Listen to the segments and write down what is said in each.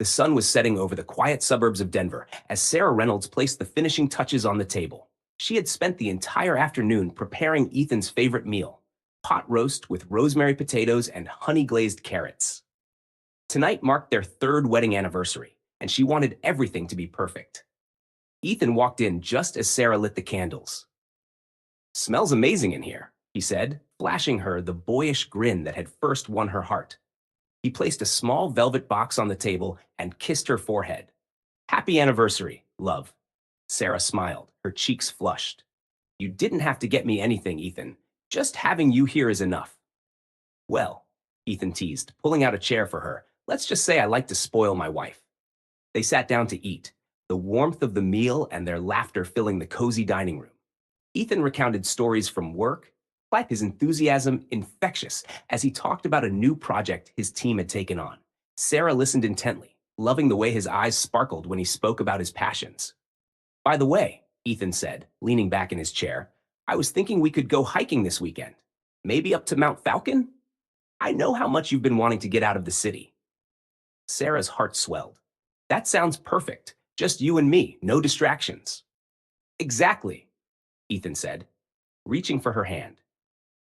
The sun was setting over the quiet suburbs of Denver as Sarah Reynolds placed the finishing touches on the table. She had spent the entire afternoon preparing Ethan's favorite meal, pot roast with rosemary potatoes and honey-glazed carrots. Tonight marked their third wedding anniversary, and she wanted everything to be perfect. Ethan walked in just as Sarah lit the candles. "Smells amazing in here," he said, flashing her the boyish grin that had first won her heart. He placed a small velvet box on the table and kissed her forehead. "Happy anniversary, love." Sarah smiled, her cheeks flushed. "You didn't have to get me anything, Ethan. Just having you here is enough." "Well," Ethan teased, pulling out a chair for her, "let's just say I like to spoil my wife." They sat down to eat, the warmth of the meal and their laughter filling the cozy dining room. Ethan recounted stories from work, his enthusiasm infectious as he talked about a new project his team had taken on. Sarah listened intently, loving the way his eyes sparkled when he spoke about his passions. "By the way," Ethan said, leaning back in his chair, "I was thinking we could go hiking this weekend. Maybe up to Mount Falcon? I know how much you've been wanting to get out of the city." Sarah's heart swelled. "That sounds perfect. Just you and me, no distractions." "Exactly," Ethan said, reaching for her hand.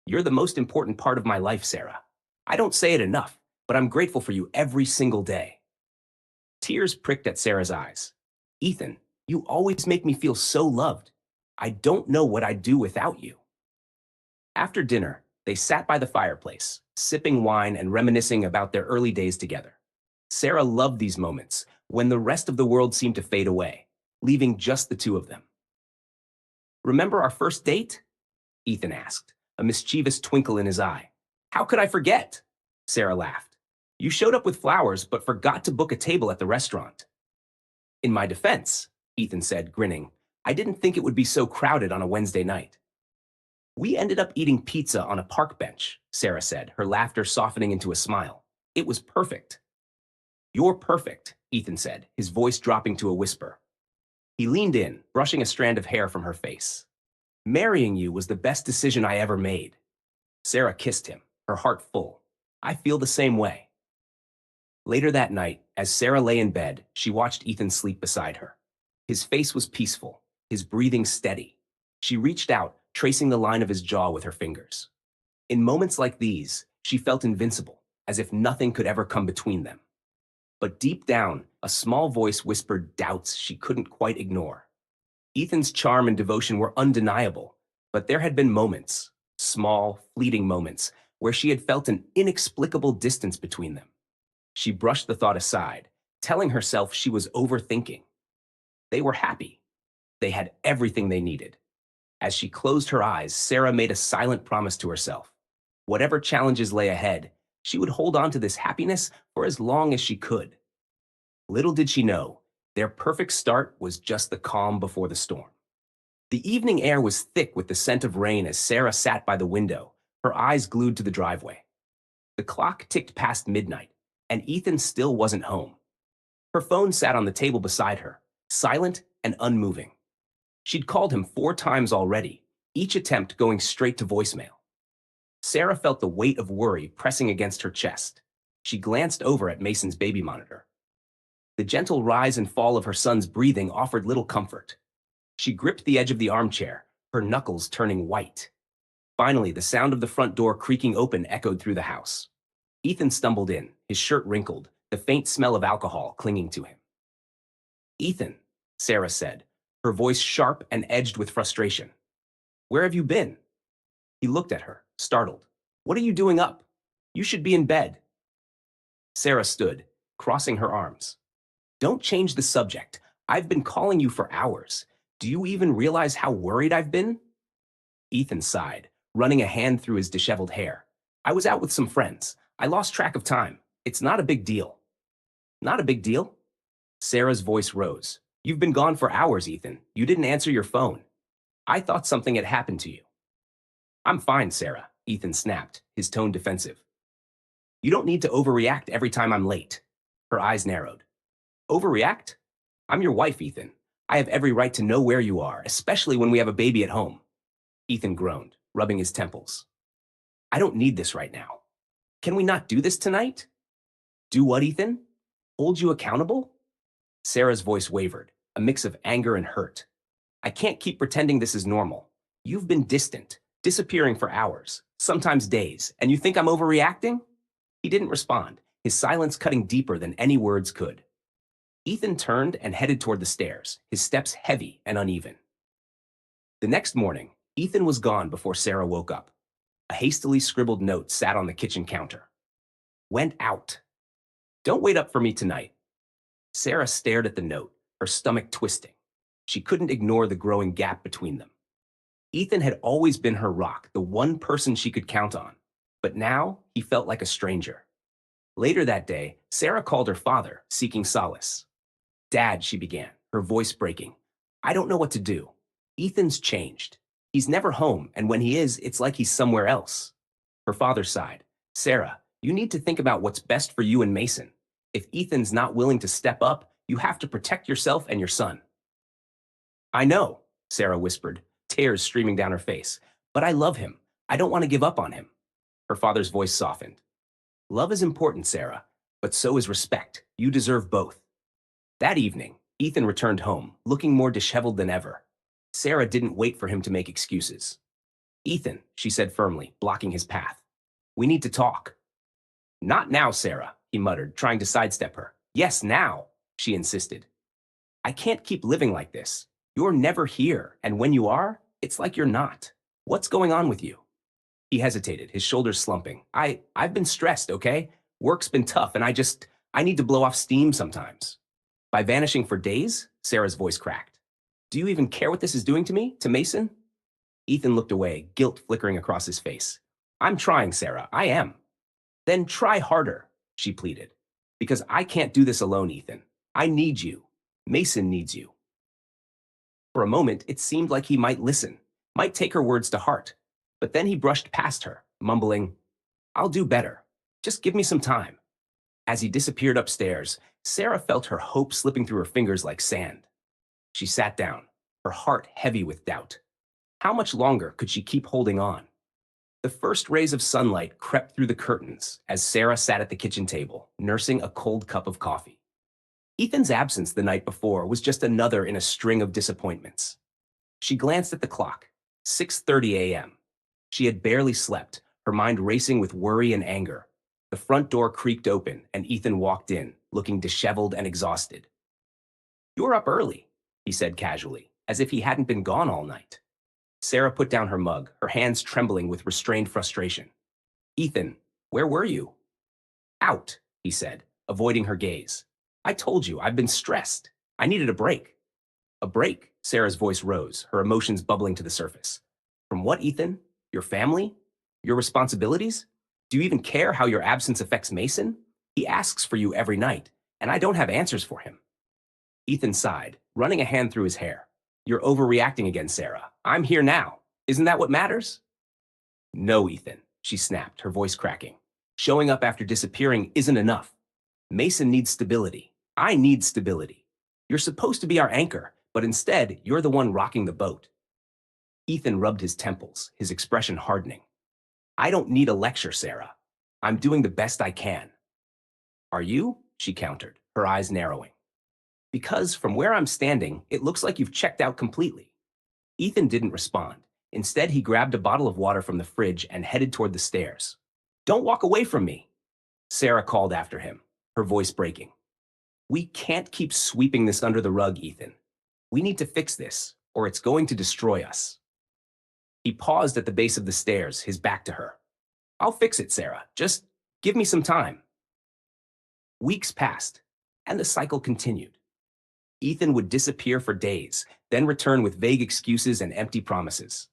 "You're the most important part of my life, Sarah. I don't say it enough, but I'm grateful for you every single day." Tears pricked at Sarah's eyes. "Ethan, you always make me feel so loved. I don't know what I'd do without you." After dinner, they sat by the fireplace, sipping wine and reminiscing about their early days together. Sarah loved these moments when the rest of the world seemed to fade away, leaving just the two of them. "Remember our first date?" Ethan asked, a mischievous twinkle in his eye. "How could I forget?" Sarah laughed. "You showed up with flowers but forgot to book a table at the restaurant." "In my defense," Ethan said, grinning, "I didn't think it would be so crowded on a Wednesday night." "We ended up eating pizza on a park bench," Sarah said, her laughter softening into a smile. "It was perfect." "You're perfect," Ethan said, his voice dropping to a whisper. He leaned in, brushing a strand of hair from her face. "Marrying you was the best decision I ever made." Sarah kissed him, her heart full. "I feel the same way." Later that night, as Sarah lay in bed, she watched Ethan sleep beside her. His face was peaceful, his breathing steady. She reached out, tracing the line of his jaw with her fingers. In moments like these, she felt invincible, as if nothing could ever come between them. But deep down, a small voice whispered doubts she couldn't quite ignore. Ethan's charm and devotion were undeniable, but there had been moments, small, fleeting moments, where she had felt an inexplicable distance between them. She brushed the thought aside, telling herself she was overthinking. They were happy. They had everything they needed. As she closed her eyes, Sarah made a silent promise to herself. Whatever challenges lay ahead, she would hold on to this happiness for as long as she could. Little did she know, their perfect start was just the calm before the storm. The evening air was thick with the scent of rain as Sarah sat by the window, her eyes glued to the driveway. The clock ticked past midnight, and Ethan still wasn't home. Her phone sat on the table beside her, silent and unmoving. She'd called him 4 times already, each attempt going straight to voicemail. Sarah felt the weight of worry pressing against her chest. She glanced over at Mason's baby monitor. The gentle rise and fall of her son's breathing offered little comfort. She gripped the edge of the armchair, her knuckles turning white. Finally, the sound of the front door creaking open echoed through the house. Ethan stumbled in, his shirt wrinkled, the faint smell of alcohol clinging to him. "Ethan," Sarah said, her voice sharp and edged with frustration. "Where have you been?" He looked at her, startled. "What are you doing up? You should be in bed." Sarah stood, crossing her arms. "Don't change the subject. I've been calling you for hours. Do you even realize how worried I've been?" Ethan sighed, running a hand through his disheveled hair. "I was out with some friends. I lost track of time. It's not a big deal." "Not a big deal?" Sarah's voice rose. "You've been gone for hours, Ethan. You didn't answer your phone. I thought something had happened to you." "I'm fine, Sarah," Ethan snapped, his tone defensive. "You don't need to overreact every time I'm late." Her eyes narrowed. "Overreact? I'm your wife, Ethan. I have every right to know where you are, especially when we have a baby at home." Ethan groaned, rubbing his temples. "I don't need this right now. Can we not do this tonight?" "Do what, Ethan?" Hold you accountable? Sarah's voice wavered, a mix of anger and hurt. I can't keep pretending this is normal. You've been distant, disappearing for hours, sometimes days, and you think I'm overreacting? He didn't respond, his silence cutting deeper than any words could. Ethan turned and headed toward the stairs, his steps heavy and uneven. The next morning, Ethan was gone before Sarah woke up. A hastily scribbled note sat on the kitchen counter. Went out. Don't wait up for me tonight. Sarah stared at the note, her stomach twisting. She couldn't ignore the growing gap between them. Ethan had always been her rock, the one person she could count on. But now, he felt like a stranger. Later that day, Sarah called her father, seeking solace. Dad, she began, her voice breaking. I don't know what to do. Ethan's changed. He's never home, and when he is, it's like he's somewhere else. Her father sighed. Sarah, you need to think about what's best for you and Mason. If Ethan's not willing to step up, you have to protect yourself and your son. I know, Sarah whispered, tears streaming down her face. But I love him. I don't want to give up on him. Her father's voice softened. Love is important, Sarah, but so is respect. You deserve both. That evening, Ethan returned home, looking more disheveled than ever. Sarah didn't wait for him to make excuses. Ethan, she said firmly, blocking his path. We need to talk. Not now, Sarah, he muttered, trying to sidestep her. Yes, now, she insisted. I can't keep living like this. You're never here, and when you are, it's like you're not. What's going on with you? He hesitated, his shoulders slumping. I've been stressed, okay? Work's been tough, and I need to blow off steam sometimes. By vanishing for days, Sarah's voice cracked. Do you even care what this is doing to me, to Mason? Ethan looked away, guilt flickering across his face. I'm trying, Sarah, I am. Then try harder, she pleaded. Because I can't do this alone, Ethan. I need you. Mason needs you. For a moment, it seemed like he might listen, might take her words to heart. But then he brushed past her, mumbling, I'll do better. Just give me some time. As he disappeared upstairs, Sarah felt her hope slipping through her fingers like sand. She sat down, her heart heavy with doubt. How much longer could she keep holding on? The first rays of sunlight crept through the curtains as Sarah sat at the kitchen table, nursing a cold cup of coffee. Ethan's absence the night before was just another in a string of disappointments. She glanced at the clock, 6:30 a.m. She had barely slept, her mind racing with worry and anger. The front door creaked open, and Ethan walked in, looking disheveled and exhausted. You're up early, he said casually, as if he hadn't been gone all night. Sarah put down her mug, her hands trembling with restrained frustration. Ethan, where were you? Out, he said, avoiding her gaze. I told you, I've been stressed. I needed a break. A break? Sarah's voice rose, her emotions bubbling to the surface. From what, Ethan? Your family? Your responsibilities? Do you even care how your absence affects Mason? He asks for you every night, and I don't have answers for him. Ethan sighed, running a hand through his hair. You're overreacting again, Sarah. I'm here now. Isn't that what matters? No, Ethan, she snapped, her voice cracking. Showing up after disappearing isn't enough. Mason needs stability. I need stability. You're supposed to be our anchor, but instead, you're the one rocking the boat. Ethan rubbed his temples, his expression hardening. I don't need a lecture, Sarah. I'm doing the best I can. Are you? She countered, her eyes narrowing. Because from where I'm standing, it looks like you've checked out completely. Ethan didn't respond. Instead, he grabbed a bottle of water from the fridge and headed toward the stairs. Don't walk away from me, Sarah called after him, her voice breaking. We can't keep sweeping this under the rug, Ethan. We need to fix this, or it's going to destroy us. He paused at the base of the stairs, his back to her. I'll fix it, Sarah. Just give me some time. Weeks passed, and the cycle continued. Ethan would disappear for days, then return with vague excuses and empty promises.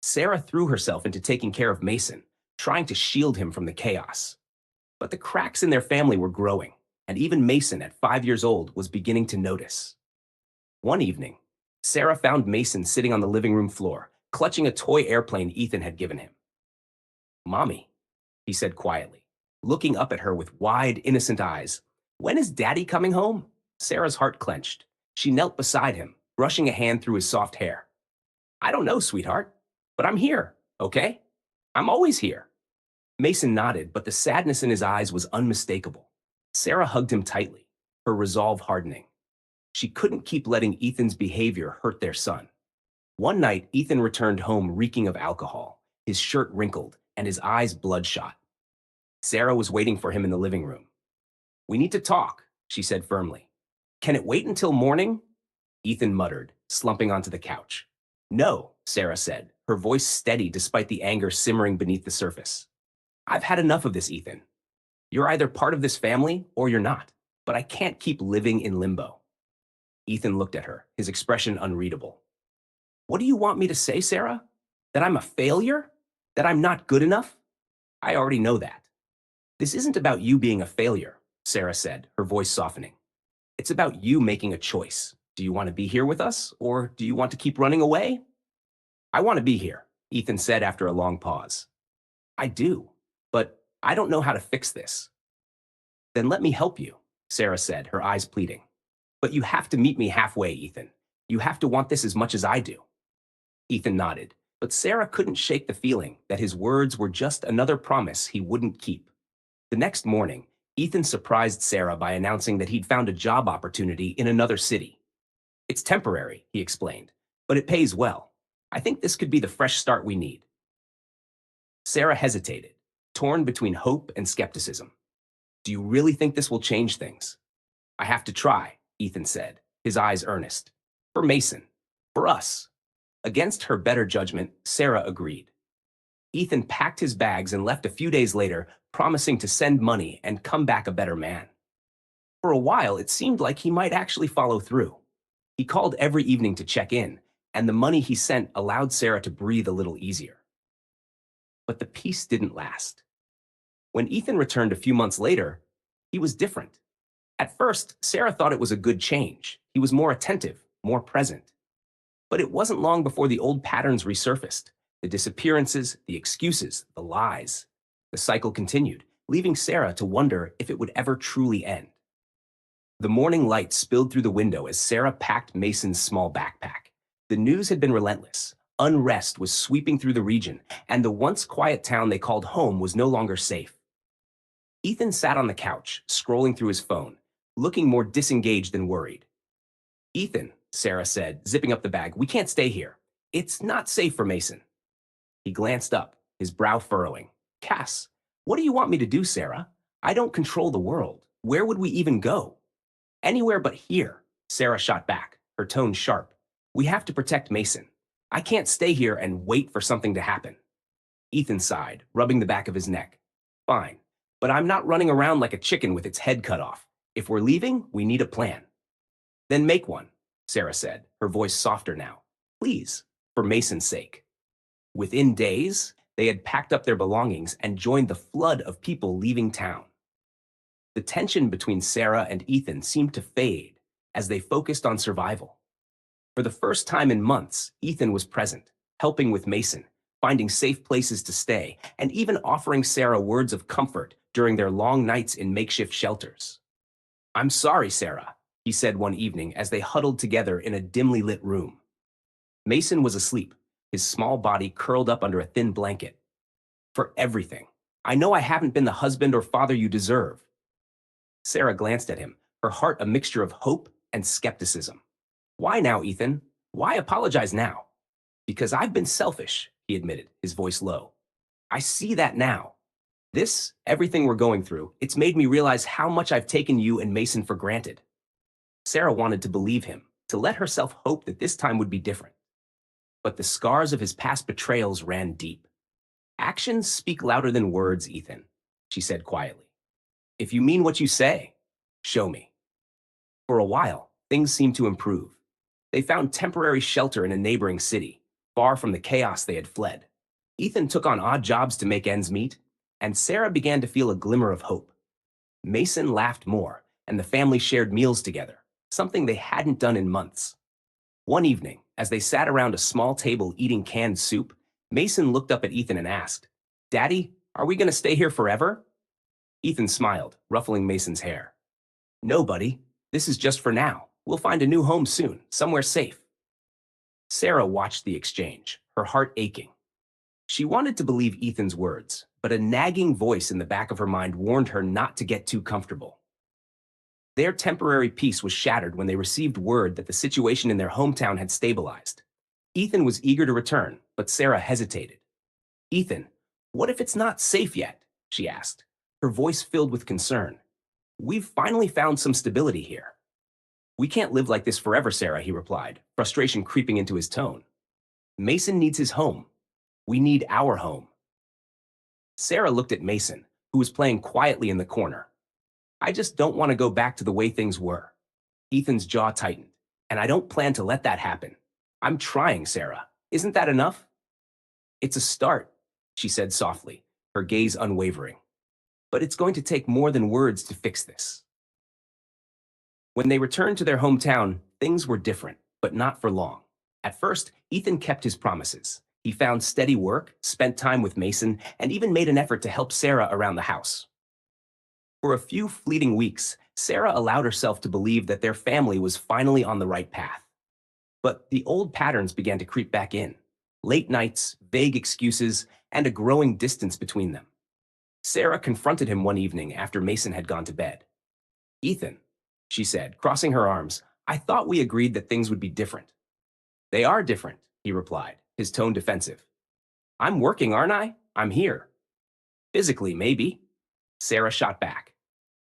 Sarah threw herself into taking care of Mason, trying to shield him from the chaos. But the cracks in their family were growing, and even Mason, at 5 years old, was beginning to notice. One evening, Sarah found Mason sitting on the living room floor, clutching a toy airplane Ethan had given him. Mommy, he said quietly, looking up at her with wide, innocent eyes. When is Daddy coming home? Sarah's heart clenched. She knelt beside him, brushing a hand through his soft hair. I don't know, sweetheart, but I'm here, okay? I'm always here. Mason nodded, but the sadness in his eyes was unmistakable. Sarah hugged him tightly. her resolve hardening. She couldn't keep letting Ethan's behavior hurt their son. One night, Ethan returned home reeking of alcohol, his shirt wrinkled, and his eyes bloodshot. Sarah was waiting for him in the living room. "We need to talk," she said firmly. "Can it wait until morning?" Ethan muttered, slumping onto the couch. "No," Sarah said, her voice steady despite the anger simmering beneath the surface. "I've had enough of this, Ethan. You're either part of this family or you're not, but I can't keep living in limbo." Ethan looked at her, his expression unreadable. "What do you want me to say, Sarah? That I'm a failure? That I'm not good enough? I already know that." "This isn't about you being a failure," Sarah said, her voice softening. "It's about you making a choice. Do you want to be here with us, or do you want to keep running away?" "I want to be here," Ethan said after a long pause. "I do, but I don't know how to fix this." "Then let me help you," Sarah said, her eyes pleading. "But you have to meet me halfway, Ethan. You have to want this as much as I do." Ethan nodded, but Sarah couldn't shake the feeling that his words were just another promise he wouldn't keep. The next morning, Ethan surprised Sarah by announcing that he'd found a job opportunity in another city. "It's temporary," he explained, "but it pays well. I think this could be the fresh start we need." Sarah hesitated, torn between hope and skepticism. "Do you really think this will change things?" "I have to try," Ethan said, his eyes earnest. "For Mason. For us." Against her better judgment, Sarah agreed. Ethan packed his bags and left a few days later, promising to send money and come back a better man. For a while, it seemed like he might actually follow through. He called every evening to check in, and the money he sent allowed Sarah to breathe a little easier. But the peace didn't last. When Ethan returned a few months later, he was different. At first, Sarah thought it was a good change. He was more attentive, more present. But it wasn't long before the old patterns resurfaced. The disappearances, the excuses, the lies. The cycle continued, leaving Sarah to wonder if it would ever truly end. The morning light spilled through the window as Sarah packed Mason's small backpack. The news had been relentless. Unrest was sweeping through the region, and the once quiet town they called home was no longer safe. Ethan sat on the couch, scrolling through his phone, looking more disengaged than worried. "Ethan," Sarah said, zipping up the bag, "we can't stay here. It's not safe for Mason." He glanced up, his brow furrowing. "Cass, what do you want me to do, Sarah? I don't control the world. Where would we even go?" "Anywhere but here," Sarah shot back, her tone sharp. "We have to protect Mason. I can't stay here and wait for something to happen." Ethan sighed, rubbing the back of his neck. "Fine, but I'm not running around like a chicken with its head cut off. If we're leaving, we need a plan." "Then make one," Sarah said, her voice softer now. "Please, for Mason's sake." Within days, they had packed up their belongings and joined the flood of people leaving town. The tension between Sarah and Ethan seemed to fade as they focused on survival. For the first time in months, Ethan was present, helping with Mason, finding safe places to stay, and even offering Sarah words of comfort during their long nights in makeshift shelters. "I'm sorry, Sarah," he said one evening as they huddled together in a dimly lit room. Mason was asleep, his small body curled up under a thin blanket. "For everything. I know I haven't been the husband or father you deserve." Sarah glanced at him, her heart a mixture of hope and skepticism. "Why now, Ethan? Why apologize now?" "Because I've been selfish," he admitted, his voice low. "I see that now. Everything we're going through, it's made me realize how much I've taken you and Mason for granted." Sarah wanted to believe him, to let herself hope that this time would be different. But the scars of his past betrayals ran deep. "Actions speak louder than words, Ethan," she said quietly. "If you mean what you say, show me." For a while, things seemed to improve. They found temporary shelter in a neighboring city, far from the chaos they had fled. Ethan took on odd jobs to make ends meet, and Sarah began to feel a glimmer of hope. Mason laughed more, and the family shared meals together, something they hadn't done in months. One evening, as they sat around a small table eating canned soup, Mason looked up at Ethan and asked, "Daddy, are we going to stay here forever?" Ethan smiled, ruffling Mason's hair. "No, buddy. This is just for now. We'll find a new home soon, somewhere safe." Sarah watched the exchange, her heart aching. She wanted to believe Ethan's words, but a nagging voice in the back of her mind warned her not to get too comfortable. Their temporary peace was shattered when they received word that the situation in their hometown had stabilized. Ethan was eager to return, but Sarah hesitated. Ethan, what if it's not safe yet? She asked, her voice filled with concern. We've finally found some stability here. We can't live like this forever, Sarah, he replied, frustration creeping into his tone. Mason needs his home. We need our home. Sarah looked at Mason, who was playing quietly in the corner. I just don't want to go back to the way things were. Ethan's jaw tightened, and I don't plan to let that happen. I'm trying, Sarah. Isn't that enough? It's a start, she said softly, her gaze unwavering. But it's going to take more than words to fix this. When they returned to their hometown, things were different, but not for long. At first, Ethan kept his promises. He found steady work, spent time with Mason, and even made an effort to help Sarah around the house. For a few fleeting weeks, Sarah allowed herself to believe that their family was finally on the right path. But the old patterns began to creep back in. Late nights, vague excuses, and a growing distance between them. Sarah confronted him one evening after Mason had gone to bed. Ethan, she said, crossing her arms, I thought we agreed that things would be different. They are different, he replied, his tone defensive. I'm working, aren't I? I'm here. Physically, maybe. Sarah shot back.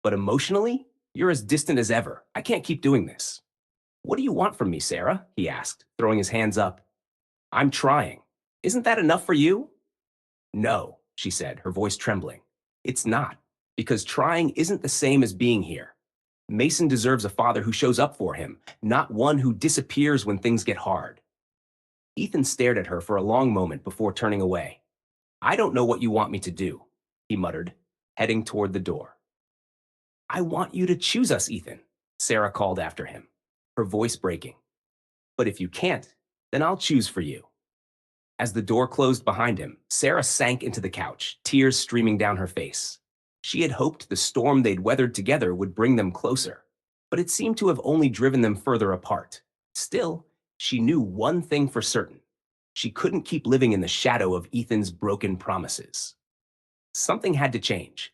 But emotionally, you're as distant as ever. I can't keep doing this. What do you want from me, Sarah? He asked, throwing his hands up. I'm trying. Isn't that enough for you? No, she said, her voice trembling. It's not, because trying isn't the same as being here. Mason deserves a father who shows up for him, not one who disappears when things get hard. Ethan stared at her for a long moment before turning away. I don't know what you want me to do, he muttered, heading toward the door. I want you to choose us, Ethan, Sarah called after him, her voice breaking. But if you can't, then I'll choose for you. As the door closed behind him, Sarah sank into the couch, tears streaming down her face. She had hoped the storm they'd weathered together would bring them closer, but it seemed to have only driven them further apart. Still, she knew one thing for certain. She couldn't keep living in the shadow of Ethan's broken promises. Something had to change.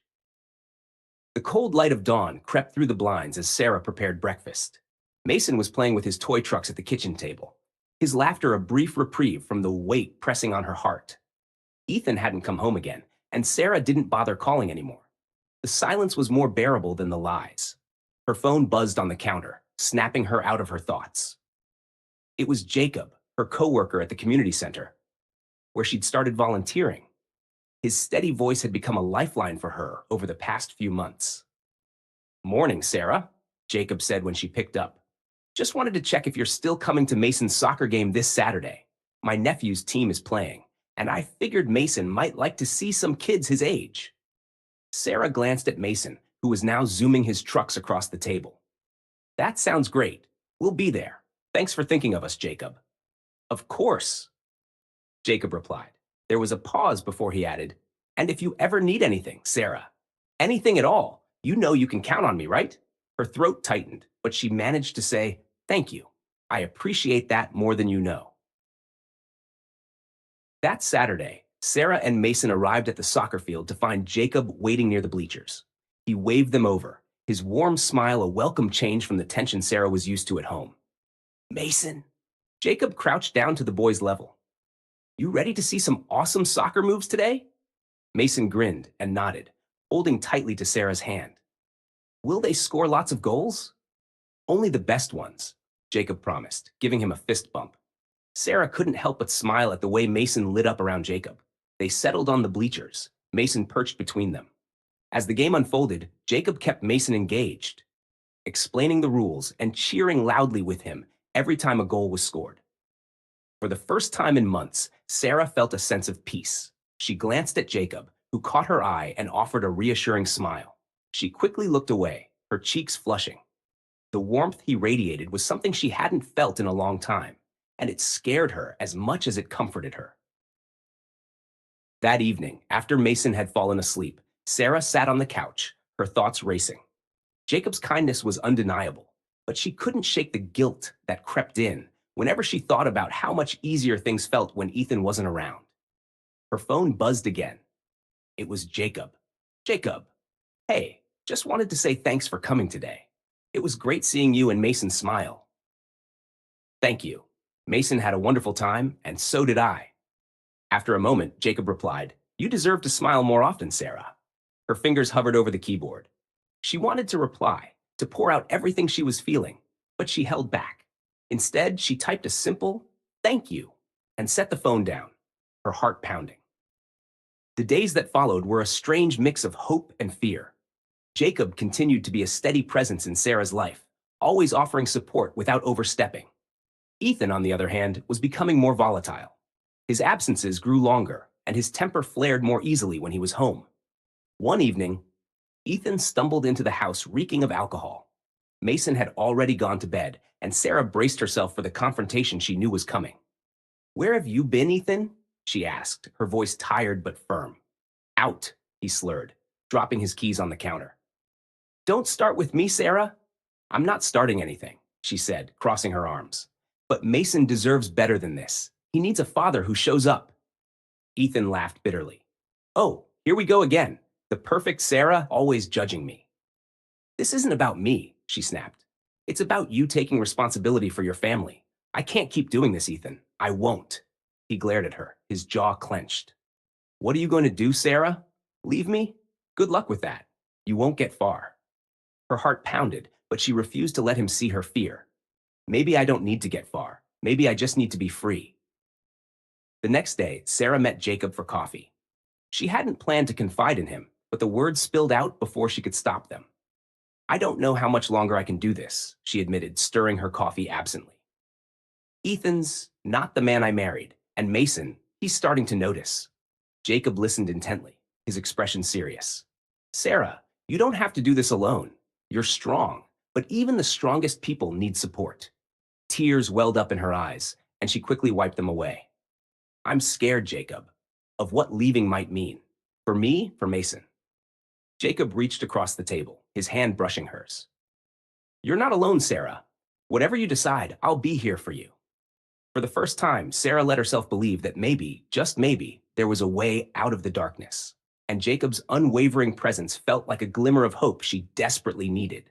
The cold light of dawn crept through the blinds as Sarah prepared breakfast. Mason was playing with his toy trucks at the kitchen table, his laughter a brief reprieve from the weight pressing on her heart. Ethan hadn't come home again, and Sarah didn't bother calling anymore. The silence was more bearable than the lies. Her phone buzzed on the counter, snapping her out of her thoughts. It was Jacob, her coworker at the community center, where she'd started volunteering. His steady voice had become a lifeline for her over the past few months. Morning, Sarah, Jacob said when she picked up. Just wanted to check if you're still coming to Mason's soccer game this Saturday. My nephew's team is playing, and I figured Mason might like to see some kids his age. Sarah glanced at Mason, who was now zooming his trucks across the table. That sounds great. We'll be there. Thanks for thinking of us, Jacob. Of course, Jacob replied. There was a pause before he added, and if you ever need anything, Sarah, anything at all, you know you can count on me, right? Her throat tightened, but she managed to say, thank you. I appreciate that more than you know. That Saturday, Sarah and Mason arrived at the soccer field to find Jacob waiting near the bleachers. He waved them over, his warm smile a welcome change from the tension Sarah was used to at home. Mason, Jacob crouched down to the boy's level. You ready to see some awesome soccer moves today? Mason grinned and nodded, holding tightly to Sarah's hand. Will they score lots of goals? Only the best ones, Jacob promised, giving him a fist bump. Sarah couldn't help but smile at the way Mason lit up around Jacob. They settled on the bleachers, Mason perched between them. As the game unfolded, Jacob kept Mason engaged, explaining the rules and cheering loudly with him every time a goal was scored. For the first time in months, Sarah felt a sense of peace. She glanced at Jacob, who caught her eye and offered a reassuring smile. She quickly looked away, her cheeks flushing. The warmth he radiated was something she hadn't felt in a long time, and it scared her as much as it comforted her. That evening, after Mason had fallen asleep, Sarah sat on the couch, her thoughts racing. Jacob's kindness was undeniable, but she couldn't shake the guilt that crept in whenever she thought about how much easier things felt when Ethan wasn't around. Her phone buzzed again. It was Jacob. Jacob, hey, just wanted to say thanks for coming today. It was great seeing you and Mason smile. Thank you. Mason had a wonderful time, and so did I. After a moment, Jacob replied, You deserve to smile more often, Sarah. Her fingers hovered over the keyboard. She wanted to reply, to pour out everything she was feeling, but she held back. Instead, she typed a simple, Thank you, and set the phone down, her heart pounding. The days that followed were a strange mix of hope and fear. Jacob continued to be a steady presence in Sarah's life, always offering support without overstepping. Ethan, on the other hand, was becoming more volatile. His absences grew longer, and his temper flared more easily when he was home. One evening, Ethan stumbled into the house reeking of alcohol. Mason had already gone to bed, and Sarah braced herself for the confrontation she knew was coming. Where have you been, Ethan? She asked, her voice tired but firm. Out, he slurred, dropping his keys on the counter. Don't start with me, Sarah. I'm not starting anything, she said, crossing her arms. But Mason deserves better than this. He needs a father who shows up. Ethan laughed bitterly. Oh, here we go again. The perfect Sarah always judging me. This isn't about me, she snapped. It's about you taking responsibility for your family. I can't keep doing this, Ethan. I won't. He glared at her, his jaw clenched. What are you going to do, Sarah? Leave me? Good luck with that. You won't get far. Her heart pounded, but she refused to let him see her fear. Maybe I don't need to get far. Maybe I just need to be free. The next day, Sarah met Jacob for coffee. She hadn't planned to confide in him, but the words spilled out before she could stop them. I don't know how much longer I can do this, she admitted, stirring her coffee absently. Ethan's not the man I married, and Mason, he's starting to notice. Jacob listened intently, his expression serious. Sarah, you don't have to do this alone. You're strong, but even the strongest people need support. Tears welled up in her eyes, and she quickly wiped them away. I'm scared, Jacob, of what leaving might mean. For me, for Mason. Jacob reached across the table, his hand brushing hers. You're not alone, Sarah. Whatever you decide, I'll be here for you. For the first time, Sarah let herself believe that maybe, just maybe, there was a way out of the darkness, and Jacob's unwavering presence felt like a glimmer of hope she desperately needed.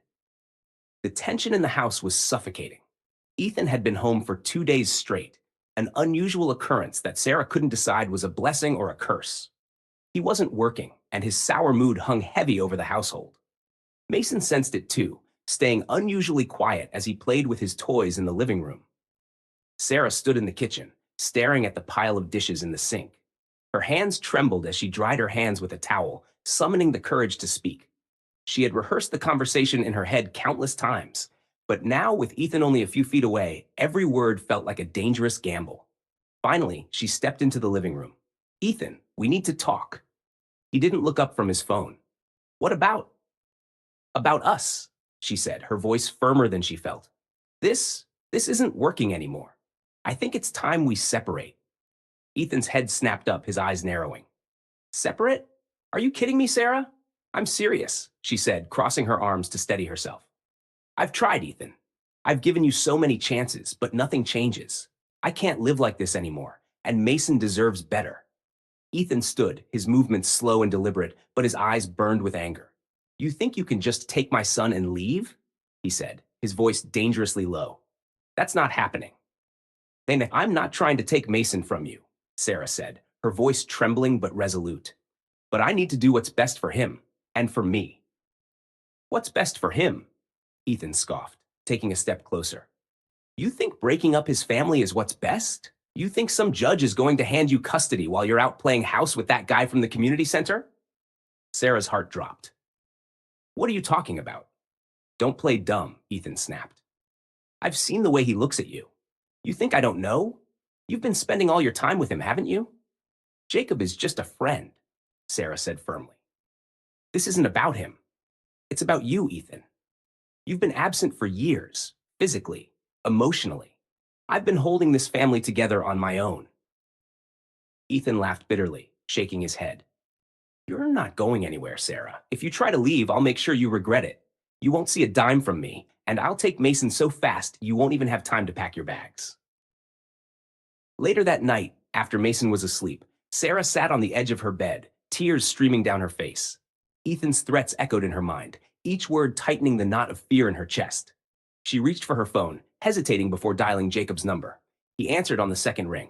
The tension in the house was suffocating. Ethan had been home for 2 days straight, an unusual occurrence that Sarah couldn't decide was a blessing or a curse. He wasn't working, and his sour mood hung heavy over the household. Mason sensed it too, staying unusually quiet as he played with his toys in the living room. Sarah stood in the kitchen, staring at the pile of dishes in the sink. Her hands trembled as she dried her hands with a towel, summoning the courage to speak. She had rehearsed the conversation in her head countless times, but now, with Ethan only a few feet away, every word felt like a dangerous gamble. Finally, she stepped into the living room. Ethan, we need to talk. He didn't look up from his phone. What about? About us, she said, her voice firmer than she felt. This isn't working anymore. I think it's time we separate. Ethan's head snapped up, his eyes narrowing. Separate? Are you kidding me, Sarah? I'm serious, she said, crossing her arms to steady herself. I've tried, Ethan. I've given you so many chances, but nothing changes. I can't live like this anymore, and Mason deserves better. Ethan stood, his movements slow and deliberate, but his eyes burned with anger. You think you can just take my son and leave? He said, his voice dangerously low. That's not happening. Then I'm not trying to take Mason from you, Sarah said, her voice trembling but resolute. But I need to do what's best for him, and for me. What's best for him? Ethan scoffed, taking a step closer. You think breaking up his family is what's best? You think some judge is going to hand you custody while you're out playing house with that guy from the community center? Sarah's heart dropped. What are you talking about? Don't play dumb, Ethan snapped. I've seen the way he looks at you. You think I don't know? You've been spending all your time with him, haven't you? Jacob is just a friend, Sarah said firmly. This isn't about him. It's about you, Ethan. You've been absent for years, physically, emotionally. I've been holding this family together on my own. Ethan laughed bitterly, shaking his head. You're not going anywhere, Sarah. If you try to leave, I'll make sure you regret it. You won't see a dime from me, and I'll take Mason so fast you won't even have time to pack your bags. Later that night, after Mason was asleep, Sarah sat on the edge of her bed, tears streaming down her face. Ethan's threats echoed in her mind, each word tightening the knot of fear in her chest. She reached for her phone, hesitating before dialing Jacob's number. He answered on the second ring.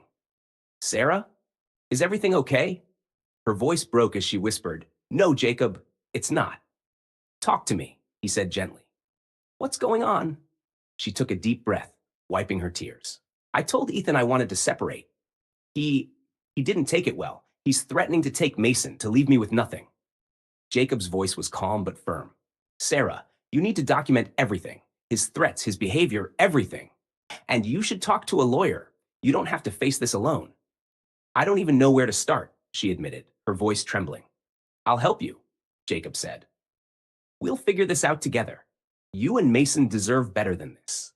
Sarah? Is everything okay? Her voice broke as she whispered, No, Jacob, it's not. Talk to me, he said gently. What's going on? She took a deep breath, wiping her tears. I told Ethan I wanted to separate. He he didn't take it well. He's threatening to take Mason, to leave me with nothing. Jacob's voice was calm but firm. Sarah, you need to document everything. His threats, his behavior, everything. And you should talk to a lawyer. You don't have to face this alone. I don't even know where to start, she admitted, her voice trembling. I'll help you, Jacob said. We'll figure this out together. You and Mason deserve better than this.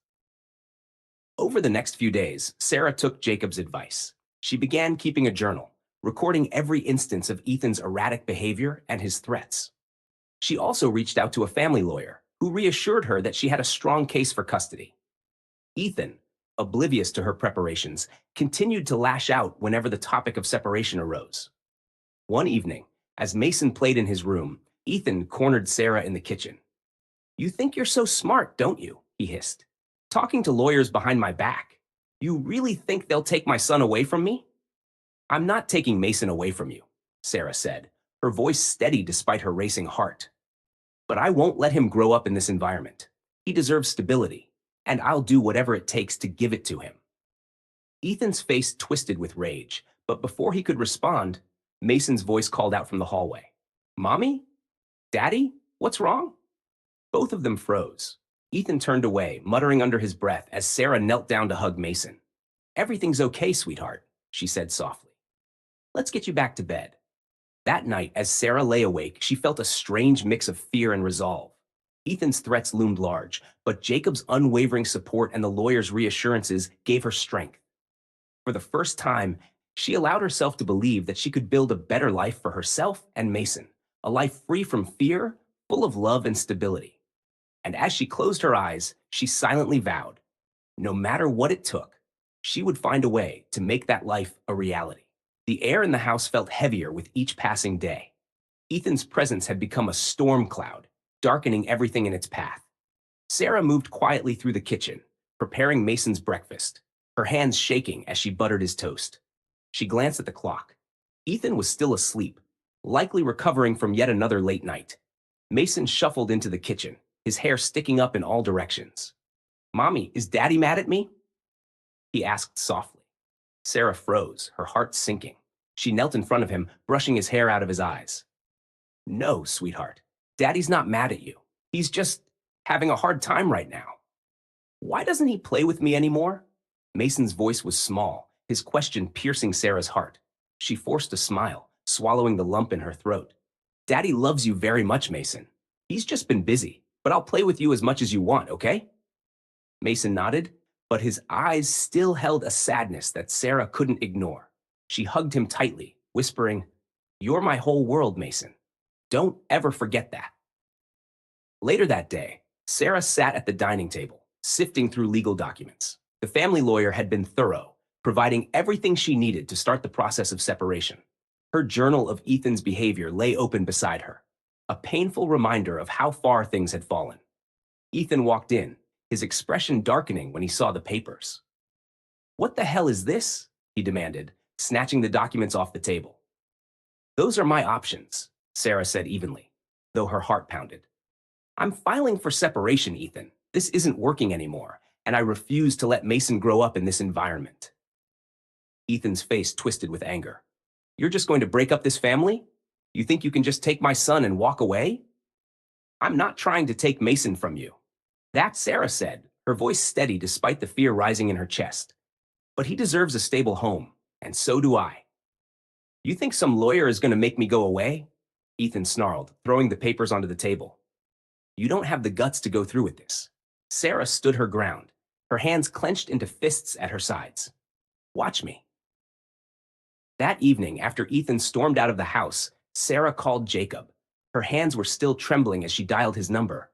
Over the next few days, Sarah took Jacob's advice. She began keeping a journal, recording every instance of Ethan's erratic behavior and his threats. She also reached out to a family lawyer, who reassured her that she had a strong case for custody. Ethan, oblivious to her preparations, continued to lash out whenever the topic of separation arose. One evening, as Mason played in his room, Ethan cornered Sarah in the kitchen. You think you're so smart, don't you? He hissed. Talking to lawyers behind my back. You really think they'll take my son away from me? I'm not taking Mason away from you, Sarah said, her voice steady despite her racing heart. But I won't let him grow up in this environment. He deserves stability, and I'll do whatever it takes to give it to him. Ethan's face twisted with rage, but before he could respond, Mason's voice called out from the hallway. Mommy? Daddy? What's wrong? Both of them froze. Ethan turned away, muttering under his breath as Sarah knelt down to hug Mason. Everything's okay, sweetheart, she said softly. Let's get you back to bed. That night, as Sarah lay awake, she felt a strange mix of fear and resolve. Ethan's threats loomed large, but Jacob's unwavering support and the lawyer's reassurances gave her strength. For the first time, she allowed herself to believe that she could build a better life for herself and Mason, a life free from fear, full of love and stability. And as she closed her eyes, she silently vowed, no matter what it took, she would find a way to make that life a reality. The air in the house felt heavier with each passing day. Ethan's presence had become a storm cloud, darkening everything in its path. Sarah moved quietly through the kitchen, preparing Mason's breakfast, her hands shaking as she buttered his toast. She glanced at the clock. Ethan was still asleep, likely recovering from yet another late night. Mason shuffled into the kitchen, his hair sticking up in all directions. Mommy, is Daddy mad at me? He asked softly. Sarah froze, her heart sinking. She knelt in front of him, brushing his hair out of his eyes. No, sweetheart. Daddy's not mad at you. He's just having a hard time right now. Why doesn't he play with me anymore? Mason's voice was small, his question piercing Sarah's heart. She forced a smile, swallowing the lump in her throat. Daddy loves you very much, Mason. He's just been busy, but I'll play with you as much as you want, okay? Mason nodded, but his eyes still held a sadness that Sarah couldn't ignore. She hugged him tightly, whispering, You're my whole world, Mason. Don't ever forget that. Later that day, Sarah sat at the dining table, sifting through legal documents. The family lawyer had been thorough, providing everything she needed to start the process of separation. Her journal of Ethan's behavior lay open beside her, a painful reminder of how far things had fallen. Ethan walked in, his expression darkening when he saw the papers. What the hell is this? He demanded, snatching the documents off the table. Those are my options, Sarah said evenly, though her heart pounded. I'm filing for separation, Ethan. This isn't working anymore, and I refuse to let Mason grow up in this environment. Ethan's face twisted with anger. You're just going to break up this family? You think you can just take my son and walk away? I'm not trying to take Mason from you. That, Sarah said, her voice steady despite the fear rising in her chest. But he deserves a stable home, and so do I. You think some lawyer is going to make me go away? Ethan snarled, throwing the papers onto the table. You don't have the guts to go through with this. Sarah stood her ground, her hands clenched into fists at her sides. Watch me. That evening, after Ethan stormed out of the house, Sarah called Jacob. Her hands were still trembling as she dialed his number.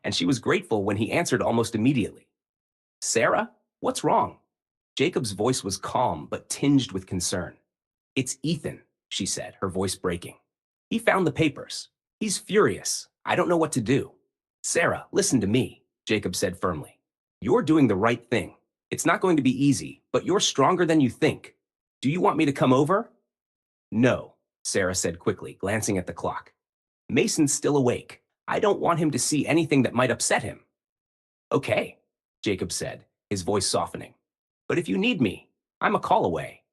And she was grateful when he answered almost immediately. Sarah, what's wrong? Jacob's voice was calm but tinged with concern. It's Ethan, she said, her voice breaking. He found the papers. He's furious. I don't know what to do. Sarah, listen to me, Jacob said firmly. You're doing the right thing. It's not going to be easy, but you're stronger than you think. Do you want me to come over? No, Sarah said quickly, glancing at the clock. Mason's still awake. I don't want him to see anything that might upset him. Okay, Jacob said, his voice softening. But if you need me, I'm a call away.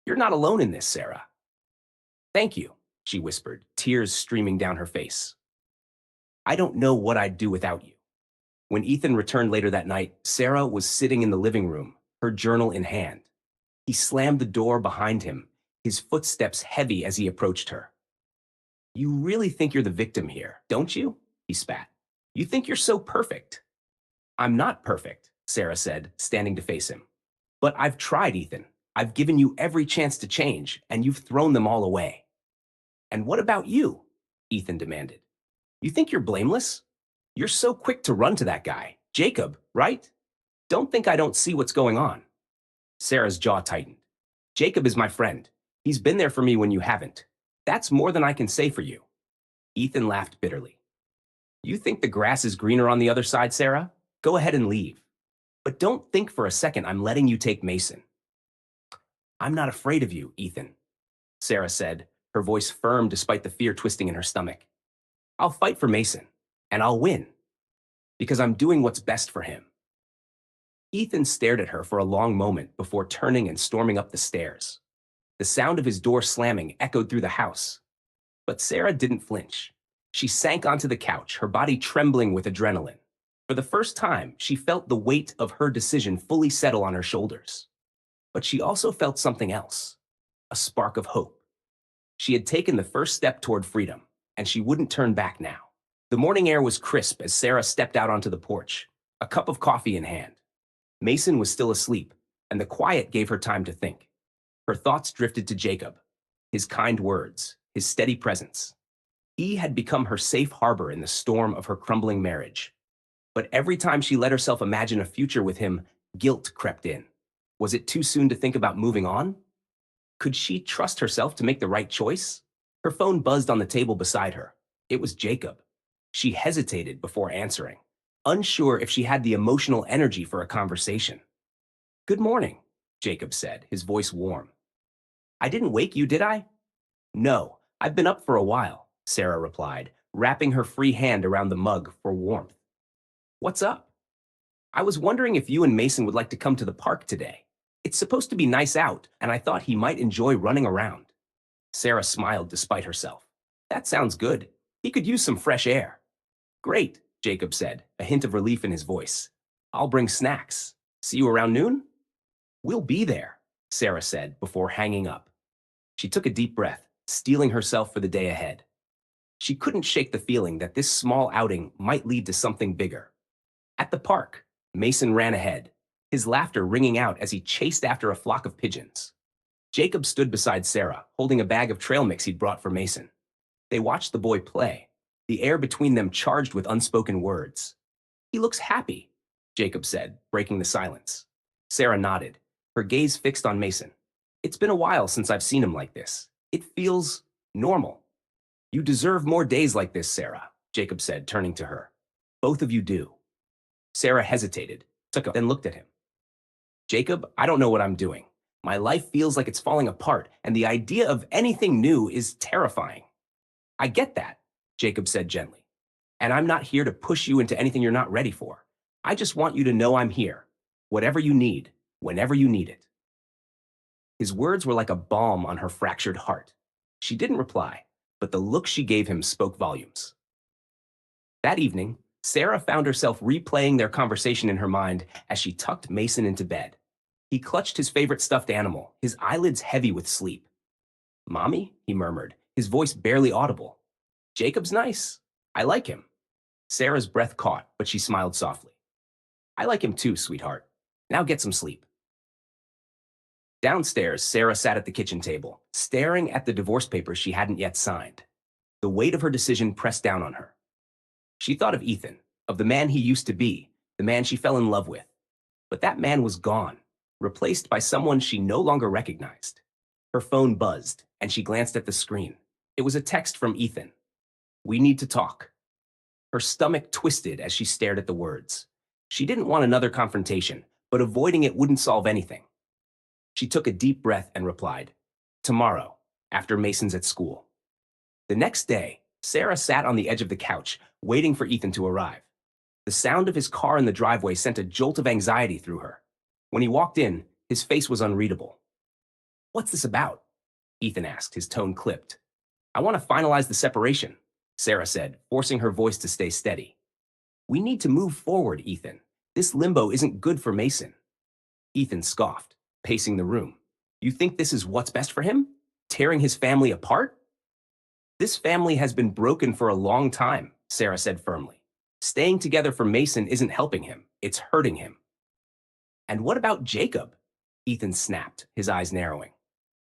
You're not alone in this, Sarah. Thank you, she whispered, tears streaming down her face. I don't know what I'd do without you. When Ethan returned later that night, Sarah was sitting in the living room, her journal in hand. He slammed the door behind him, his footsteps heavy as he approached her. You really think you're the victim here, don't you? He spat. You think you're so perfect. I'm not perfect, Sarah said, standing to face him. But I've tried, Ethan. I've given you every chance to change, and you've thrown them all away. And what about you? Ethan demanded. You think you're blameless? You're so quick to run to that guy, Jacob, right? Don't think I don't see what's going on. Sarah's jaw tightened. Jacob is my friend. He's been there for me when you haven't. That's more than I can say for you. Ethan laughed bitterly. You think the grass is greener on the other side, Sarah? Go ahead and leave. But don't think for a second I'm letting you take Mason. I'm not afraid of you, Ethan, Sarah said, her voice firm despite the fear twisting in her stomach. I'll fight for Mason, and I'll win, because I'm doing what's best for him. Ethan stared at her for a long moment before turning and storming up the stairs. The sound of his door slamming echoed through the house. But Sarah didn't flinch. She sank onto the couch, her body trembling with adrenaline. For the first time, she felt the weight of her decision fully settle on her shoulders. But she also felt something else, a spark of hope. She had taken the first step toward freedom, and she wouldn't turn back now. The morning air was crisp as Sarah stepped out onto the porch, a cup of coffee in hand. Mason was still asleep, and the quiet gave her time to think. Her thoughts drifted to Jacob, his kind words, his steady presence. He had become her safe harbor in the storm of her crumbling marriage. But every time she let herself imagine a future with him, guilt crept in. Was it too soon to think about moving on? Could she trust herself to make the right choice? Her phone buzzed on the table beside her. It was Jacob. She hesitated before answering, unsure if she had the emotional energy for a conversation. Good morning, Jacob said, his voice warm. I didn't wake you, did I? No, I've been up for a while, Sarah replied, wrapping her free hand around the mug for warmth. What's up? I was wondering if you and Mason would like to come to the park today. It's supposed to be nice out, and I thought he might enjoy running around. Sarah smiled despite herself. That sounds good. He could use some fresh air. Great, Jacob said, a hint of relief in his voice. I'll bring snacks. See you around noon? We'll be there, Sarah said before hanging up. She took a deep breath, steeling herself for the day ahead. She couldn't shake the feeling that this small outing might lead to something bigger. At the park, Mason ran ahead, his laughter ringing out as he chased after a flock of pigeons. Jacob stood beside Sarah, holding a bag of trail mix he'd brought for Mason. They watched the boy play, the air between them charged with unspoken words. He looks happy, Jacob said, breaking the silence. Sarah nodded, her gaze fixed on Mason. It's been a while since I've seen him like this. It feels normal. You deserve more days like this, Sarah, Jacob said, turning to her. Both of you do. Sarah hesitated, then looked at him. Jacob, I don't know what I'm doing. My life feels like it's falling apart, and the idea of anything new is terrifying. I get that, Jacob said gently. And I'm not here to push you into anything you're not ready for. I just want you to know I'm here. Whatever you need, whenever you need it. His words were like a balm on her fractured heart. She didn't reply, but the look she gave him spoke volumes. That evening, Sarah found herself replaying their conversation in her mind as she tucked Mason into bed. He clutched his favorite stuffed animal, his eyelids heavy with sleep. Mommy, he murmured, his voice barely audible. Jacob's nice. I like him. Sarah's breath caught, but she smiled softly. I like him too, sweetheart. Now get some sleep. Downstairs, Sarah sat at the kitchen table, staring at the divorce papers she hadn't yet signed. The weight of her decision pressed down on her. She thought of Ethan, of the man he used to be, the man she fell in love with. But that man was gone, replaced by someone she no longer recognized. Her phone buzzed, and she glanced at the screen. It was a text from Ethan. We need to talk. Her stomach twisted as she stared at the words. She didn't want another confrontation, but avoiding it wouldn't solve anything. She took a deep breath and replied, "Tomorrow, after Mason's at school." The next day, Sarah sat on the edge of the couch, waiting for Ethan to arrive. The sound of his car in the driveway sent a jolt of anxiety through her. When he walked in, his face was unreadable. "What's this about?" Ethan asked, his tone clipped. "I want to finalize the separation," Sarah said, forcing her voice to stay steady. "We need to move forward, Ethan. This limbo isn't good for Mason." Ethan scoffed, pacing the room. "You think this is what's best for him? Tearing his family apart?" "This family has been broken for a long time," Sarah said firmly. "Staying together for Mason isn't helping him, it's hurting him." "And what about Jacob?" Ethan snapped, his eyes narrowing.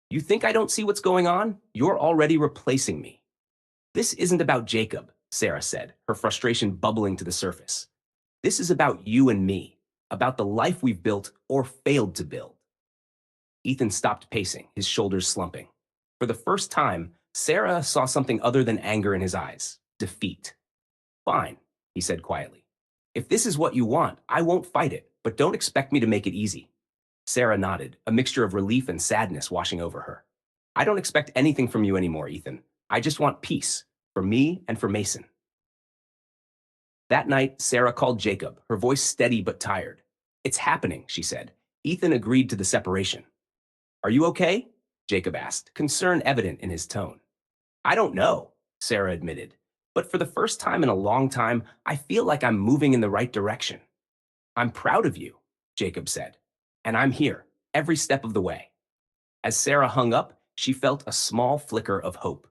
"You think I don't see what's going on? You're already replacing me." "This isn't about Jacob," Sarah said, her frustration bubbling to the surface. "This is about you and me, about the life we've built or failed to build." Ethan stopped pacing, his shoulders slumping. For the first time, Sarah saw something other than anger in his eyes: defeat. "Fine," he said quietly. "If this is what you want, I won't fight it, but don't expect me to make it easy." Sarah nodded, a mixture of relief and sadness washing over her. "I don't expect anything from you anymore, Ethan. I just want peace, for me and for Mason." That night, Sarah called Jacob, her voice steady but tired. "It's happening," she said. "Ethan agreed to the separation." "Are you okay?" Jacob asked, concern evident in his tone. "I don't know," Sarah admitted. "But for the first time in a long time, I feel like I'm moving in the right direction." "I'm proud of you," Jacob said. "And I'm here, every step of the way." As Sarah hung up, she felt a small flicker of hope.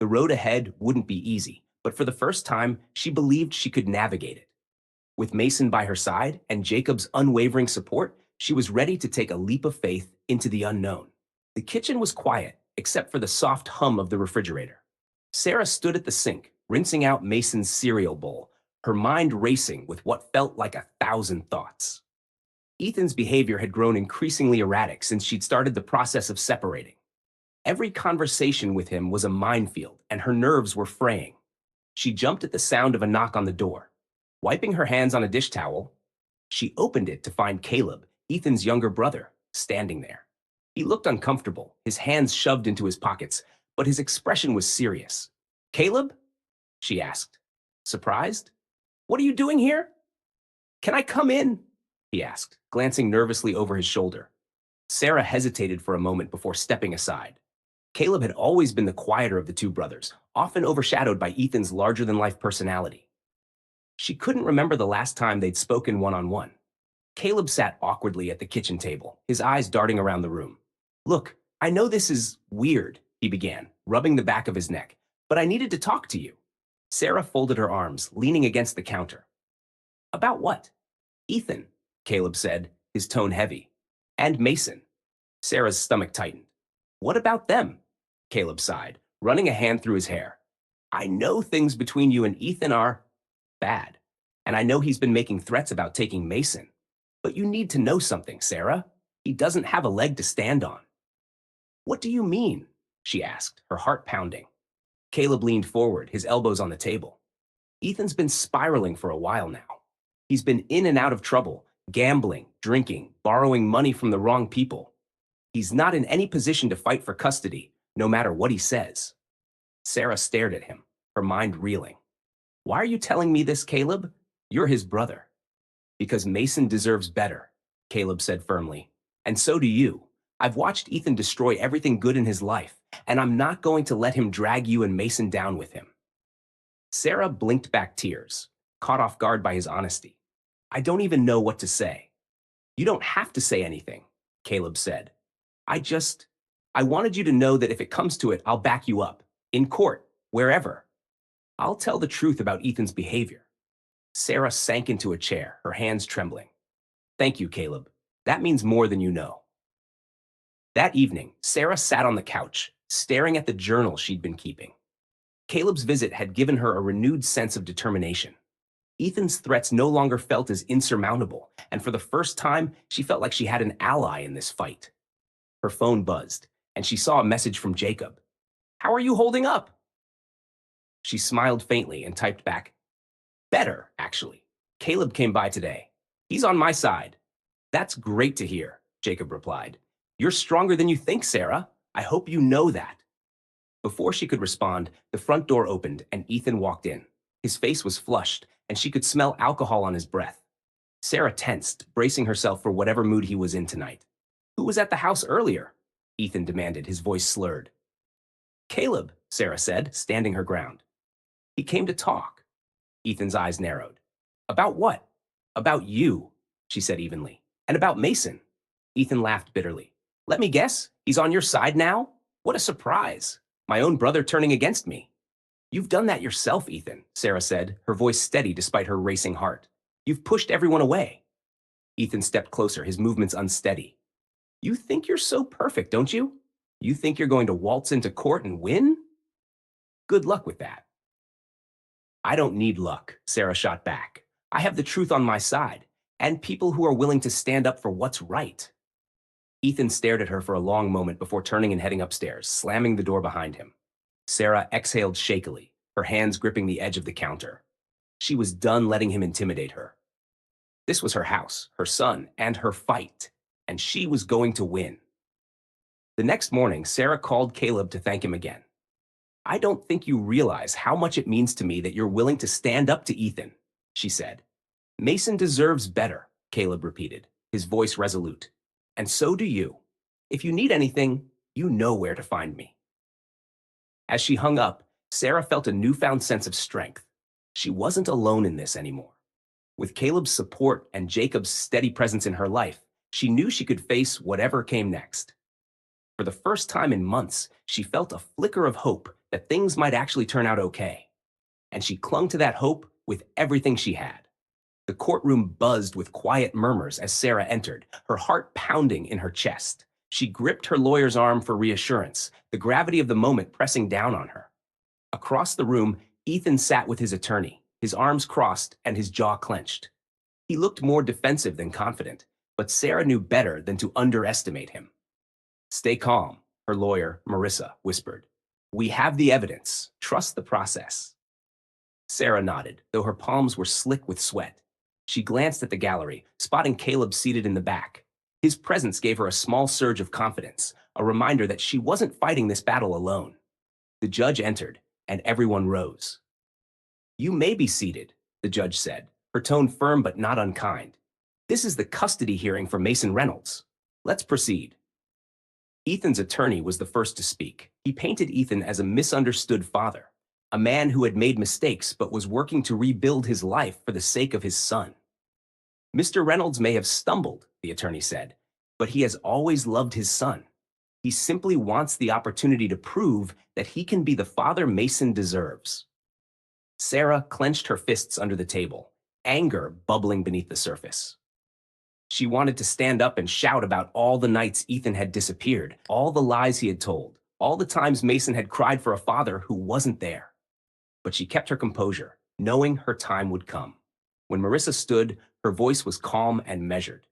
The road ahead wouldn't be easy, but for the first time, she believed she could navigate it. With Mason by her side and Jacob's unwavering support, she was ready to take a leap of faith into the unknown. The kitchen was quiet, except for the soft hum of the refrigerator. Sarah stood at the sink, rinsing out Mason's cereal bowl, her mind racing with what felt like 1,000 thoughts. Ethan's behavior had grown increasingly erratic since she'd started the process of separating. Every conversation with him was a minefield, and her nerves were fraying. She jumped at the sound of a knock on the door. Wiping her hands on a dish towel, she opened it to find Caleb, Ethan's younger brother, standing there. He looked uncomfortable, his hands shoved into his pockets, but his expression was serious. "Caleb?" she asked. "Surprised? What are you doing here?" "Can I come in?" he asked, glancing nervously over his shoulder. Sarah hesitated for a moment before stepping aside. Caleb had always been the quieter of the two brothers, often overshadowed by Ethan's larger-than-life personality. She couldn't remember the last time they'd spoken one-on-one. Caleb sat awkwardly at the kitchen table, his eyes darting around the room. "Look, I know this is weird," he began, rubbing the back of his neck, "but I needed to talk to you." Sarah folded her arms, leaning against the counter. "About what?" "Ethan," Caleb said, his tone heavy. "And Mason." Sarah's stomach tightened. "What about them?" Caleb sighed, running a hand through his hair. "I know things between you and Ethan are bad, and I know he's been making threats about taking Mason. But you need to know something, Sarah. He doesn't have a leg to stand on." "What do you mean?" she asked, her heart pounding. Caleb leaned forward, his elbows on the table. "Ethan's been spiraling for a while now. He's been in and out of trouble, gambling, drinking, borrowing money from the wrong people. He's not in any position to fight for custody, no matter what he says." Sarah stared at him, her mind reeling. "Why are you telling me this, Caleb? You're his brother." "Because Mason deserves better," Caleb said firmly. "And so do you. I've watched Ethan destroy everything good in his life, and I'm not going to let him drag you and Mason down with him." Sarah blinked back tears, caught off guard by his honesty. "I don't even know what to say." "You don't have to say anything," Caleb said. I just, I wanted you to know that if it comes to it, I'll back you up. In court, wherever. I'll tell the truth about Ethan's behavior." Sarah sank into a chair, her hands trembling. "Thank you, Caleb. That means more than you know." That evening, Sarah sat on the couch, staring at the journal she'd been keeping. Caleb's visit had given her a renewed sense of determination. Ethan's threats no longer felt as insurmountable, and for the first time, she felt like she had an ally in this fight. Her phone buzzed, and she saw a message from Jacob. "How are you holding up?" She smiled faintly and typed back, Better, actually. Caleb came by today. He's on my side. That's great to hear, Jacob replied. You're stronger than you think, Sarah. I hope you know that. Before she could respond, the front door opened and Ethan walked in. His face was flushed, and she could smell alcohol on his breath. Sarah tensed, bracing herself for whatever mood he was in tonight. Who was at the house earlier? Ethan demanded, his voice slurred. Caleb, Sarah said, standing her ground. He came to talk. Ethan's eyes narrowed. About what? About you, she said evenly. And about Mason. Ethan laughed bitterly. Let me guess, he's on your side now? What a surprise. My own brother turning against me. You've done that yourself, Ethan, Sarah said, her voice steady despite her racing heart. You've pushed everyone away. Ethan stepped closer, his movements unsteady. You think you're so perfect, don't you? You think you're going to waltz into court and win? Good luck with that. I don't need luck, Sarah shot back. I have the truth on my side, and people who are willing to stand up for what's right. Ethan stared at her for a long moment before turning and heading upstairs, slamming the door behind him. Sarah exhaled shakily, her hands gripping the edge of the counter. She was done letting him intimidate her. This was her house, her son, and her fight, and she was going to win. The next morning, Sarah called Caleb to thank him again. I don't think you realize how much it means to me that you're willing to stand up to Ethan, she said. Mason deserves better, Caleb repeated, his voice resolute. And so do you. If you need anything, you know where to find me. As she hung up, Sarah felt a newfound sense of strength. She wasn't alone in this anymore. With Caleb's support and Jacob's steady presence in her life, she knew she could face whatever came next. For the first time in months, she felt a flicker of hope that things might actually turn out okay. And she clung to that hope with everything she had. The courtroom buzzed with quiet murmurs as Sarah entered, her heart pounding in her chest. She gripped her lawyer's arm for reassurance, the gravity of the moment pressing down on her. Across the room, Ethan sat with his attorney, his arms crossed and his jaw clenched. He looked more defensive than confident, but Sarah knew better than to underestimate him. Stay calm, her lawyer, Marissa, whispered. We have the evidence. Trust the process. Sarah nodded, though her palms were slick with sweat. She glanced at the gallery, spotting Caleb seated in the back. His presence gave her a small surge of confidence, a reminder that she wasn't fighting this battle alone. The judge entered, and everyone rose. You may be seated, the judge said, her tone firm but not unkind. This is the custody hearing for Mason Reynolds. Let's proceed. Ethan's attorney was the first to speak. He painted Ethan as a misunderstood father, a man who had made mistakes but was working to rebuild his life for the sake of his son. Mr. Reynolds may have stumbled, the attorney said, but he has always loved his son. He simply wants the opportunity to prove that he can be the father Mason deserves. Sarah clenched her fists under the table, anger bubbling beneath the surface. She wanted to stand up and shout about all the nights Ethan had disappeared, all the lies he had told, all the times Mason had cried for a father who wasn't there. But she kept her composure, knowing her time would come. When Marissa stood, her voice was calm and measured.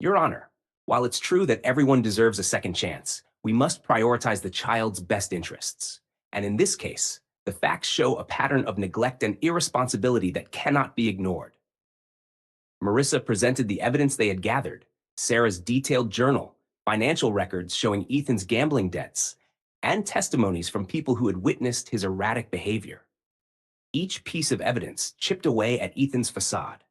Your Honor, while it's true that everyone deserves a second chance, we must prioritize the child's best interests. And in this case, the facts show a pattern of neglect and irresponsibility that cannot be ignored. Marissa presented the evidence they had gathered, Sarah's detailed journal, financial records showing Ethan's gambling debts, and testimonies from people who had witnessed his erratic behavior. Each piece of evidence chipped away at Ethan's facade.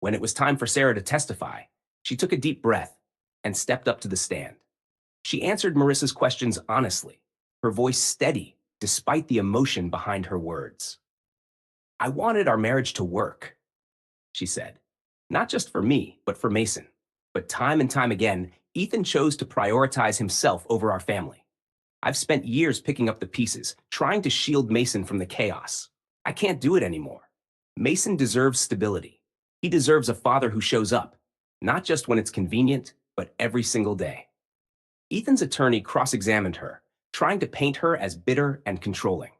When it was time for Sarah to testify, she took a deep breath and stepped up to the stand. She answered Marissa's questions honestly, her voice steady despite the emotion behind her words. I wanted our marriage to work, she said. Not just for me, but for Mason. But time and time again, Ethan chose to prioritize himself over our family. I've spent years picking up the pieces, trying to shield Mason from the chaos. I can't do it anymore. Mason deserves stability. He deserves a father who shows up, not just when it's convenient, but every single day. Ethan's attorney cross-examined her, trying to paint her as bitter and controlling.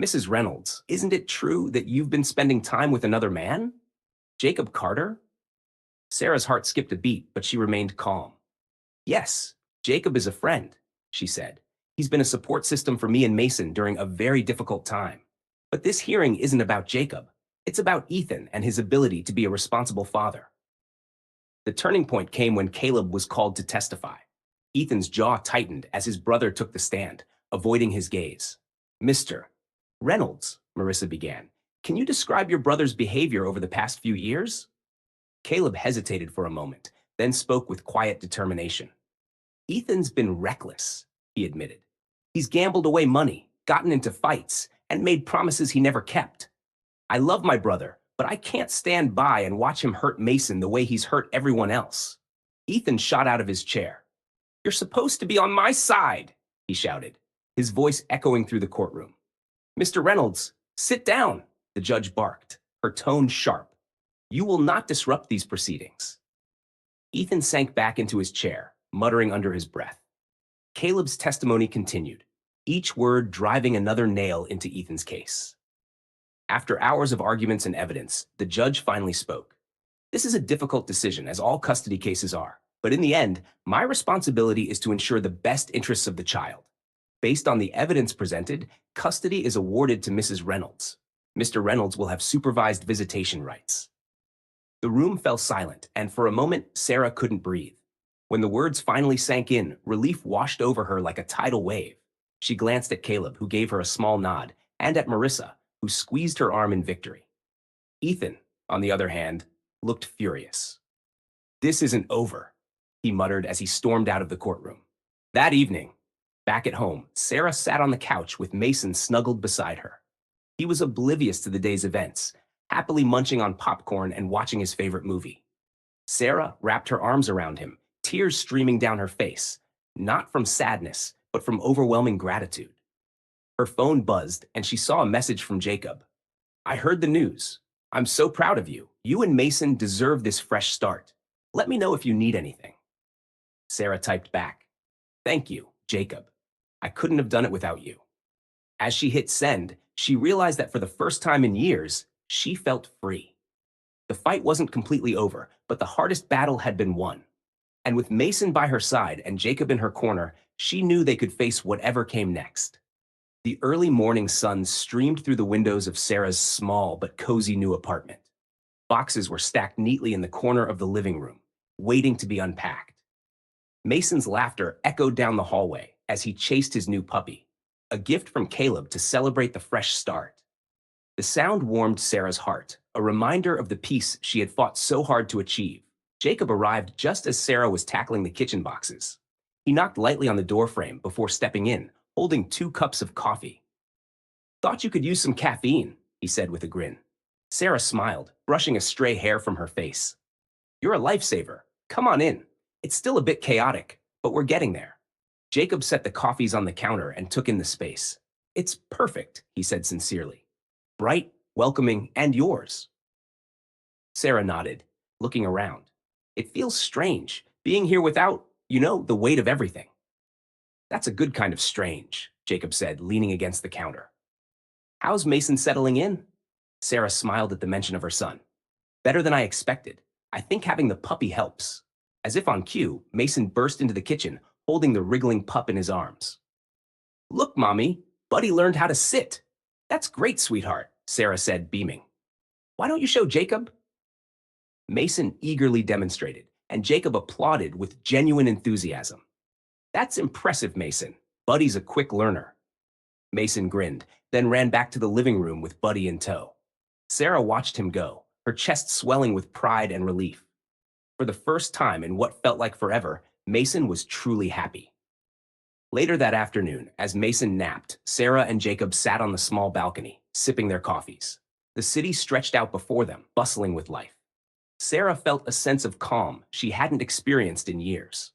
Mrs. Reynolds, isn't it true that you've been spending time with another man? Jacob Carter? Sarah's heart skipped a beat, but she remained calm. Yes, Jacob is a friend, she said. He's been a support system for me and Mason during a very difficult time. But this hearing isn't about Jacob. It's about Ethan and his ability to be a responsible father. The turning point came when Caleb was called to testify. Ethan's jaw tightened as his brother took the stand, avoiding his gaze. Mr. Reynolds, Marissa began, can you describe your brother's behavior over the past few years? Caleb hesitated for a moment, then spoke with quiet determination. Ethan's been reckless, he admitted. He's gambled away money, gotten into fights, and made promises he never kept. I love my brother, but I can't stand by and watch him hurt Mason the way he's hurt everyone else. Ethan shot out of his chair. You're supposed to be on my side, he shouted, his voice echoing through the courtroom. Mr. Reynolds, sit down, the judge barked, her tone sharp. You will not disrupt these proceedings. Ethan sank back into his chair, muttering under his breath. Caleb's testimony continued, each word driving another nail into Ethan's case. After hours of arguments and evidence, the judge finally spoke. This is a difficult decision, as all custody cases are, but in the end, my responsibility is to ensure the best interests of the child. Based on the evidence presented, custody is awarded to Mrs. Reynolds. Mr. Reynolds will have supervised visitation rights. The room fell silent, and for a moment, Sarah couldn't breathe. When the words finally sank in, relief washed over her like a tidal wave. She glanced at Caleb, who gave her a small nod, and at Marissa, who squeezed her arm in victory. Ethan, on the other hand, looked furious. This isn't over, he muttered as he stormed out of the courtroom. That evening, back at home, Sarah sat on the couch with Mason snuggled beside her. He was oblivious to the day's events, happily munching on popcorn and watching his favorite movie. Sarah wrapped her arms around him, tears streaming down her face, not from sadness, but from overwhelming gratitude. Her phone buzzed, and she saw a message from Jacob. I heard the news. I'm so proud of you. You and Mason deserve this fresh start. Let me know if you need anything. Sarah typed back. Thank you, Jacob. I couldn't have done it without you. As she hit send, she realized that for the first time in years, she felt free. The fight wasn't completely over, but the hardest battle had been won. And with Mason by her side and Jacob in her corner, she knew they could face whatever came next. The early morning sun streamed through the windows of Sarah's small but cozy new apartment. Boxes were stacked neatly in the corner of the living room, waiting to be unpacked. Mason's laughter echoed down the hallway as he chased his new puppy, a gift from Caleb to celebrate the fresh start. The sound warmed Sarah's heart, a reminder of the peace she had fought so hard to achieve. Jacob arrived just as Sarah was tackling the kitchen boxes. He knocked lightly on the doorframe before stepping in, holding 2 cups of coffee. Thought you could use some caffeine, he said with a grin. Sarah smiled, brushing a stray hair from her face. You're a lifesaver. Come on in. It's still a bit chaotic, but we're getting there. Jacob set the coffees on the counter and took in the space. It's perfect, he said sincerely. Bright, welcoming, and yours. Sarah nodded, looking around. It feels strange, being here without, the weight of everything. That's a good kind of strange, Jacob said, leaning against the counter. How's Mason settling in? Sarah smiled at the mention of her son. Better than I expected. I think having the puppy helps. As if on cue, Mason burst into the kitchen, holding the wriggling pup in his arms. Look, Mommy, Buddy learned how to sit. That's great, sweetheart, Sarah said, beaming. Why don't you show Jacob? Mason eagerly demonstrated, and Jacob applauded with genuine enthusiasm. That's impressive, Mason. Buddy's a quick learner. Mason grinned, then ran back to the living room with Buddy in tow. Sarah watched him go, her chest swelling with pride and relief. For the first time in what felt like forever, Mason was truly happy. Later that afternoon, as Mason napped, Sarah and Jacob sat on the small balcony, sipping their coffees. The city stretched out before them, bustling with life. Sarah felt a sense of calm she hadn't experienced in years.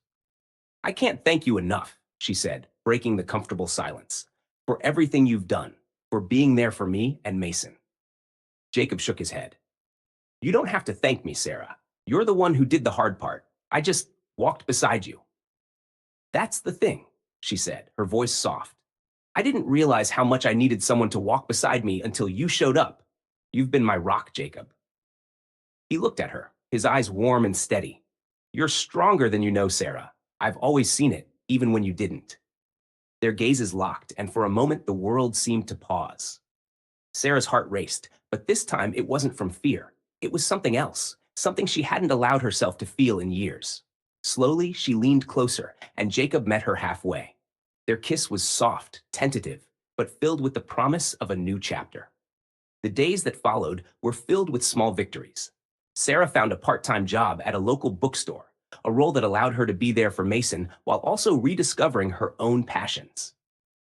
I can't thank you enough, she said, breaking the comfortable silence, for everything you've done, for being there for me and Mason. Jacob shook his head. You don't have to thank me, Sarah. You're the one who did the hard part. I just walked beside you. That's the thing, she said, her voice soft. I didn't realize how much I needed someone to walk beside me until you showed up. You've been my rock, Jacob. He looked at her, his eyes warm and steady. You're stronger than you know, Sarah. I've always seen it, even when you didn't. Their gazes locked, and for a moment the world seemed to pause. Sarah's heart raced, but this time it wasn't from fear. It was something else, something she hadn't allowed herself to feel in years. Slowly, she leaned closer, and Jacob met her halfway. Their kiss was soft, tentative, but filled with the promise of a new chapter. The days that followed were filled with small victories. Sarah found a part-time job at a local bookstore, a role that allowed her to be there for Mason while also rediscovering her own passions.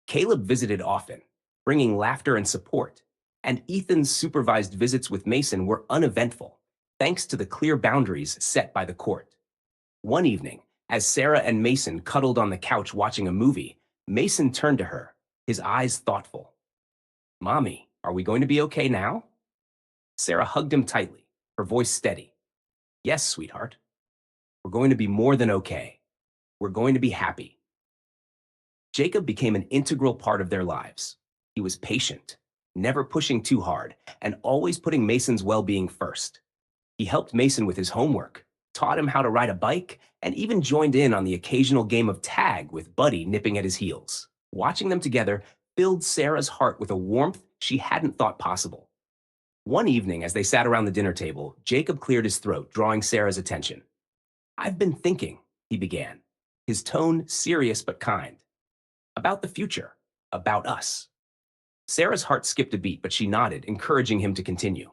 Caleb visited often, bringing laughter and support, and Ethan's supervised visits with Mason were uneventful, thanks to the clear boundaries set by the court. One evening, as Sarah and Mason cuddled on the couch watching a movie, Mason turned to her, his eyes thoughtful. "Mommy, are we going to be okay now?" Sarah hugged him tightly, her voice steady. "Yes, sweetheart. We're going to be more than okay. We're going to be happy." Jacob became an integral part of their lives. He was patient, never pushing too hard, and always putting Mason's well-being first. He helped Mason with his homework, taught him how to ride a bike, and even joined in on the occasional game of tag with Buddy nipping at his heels. Watching them together filled Sarah's heart with a warmth she hadn't thought possible. One evening, as they sat around the dinner table, Jacob cleared his throat, drawing Sarah's attention. "I've been thinking," he began, his tone serious but kind, "about the future, about us." Sarah's heart skipped a beat, but she nodded, encouraging him to continue.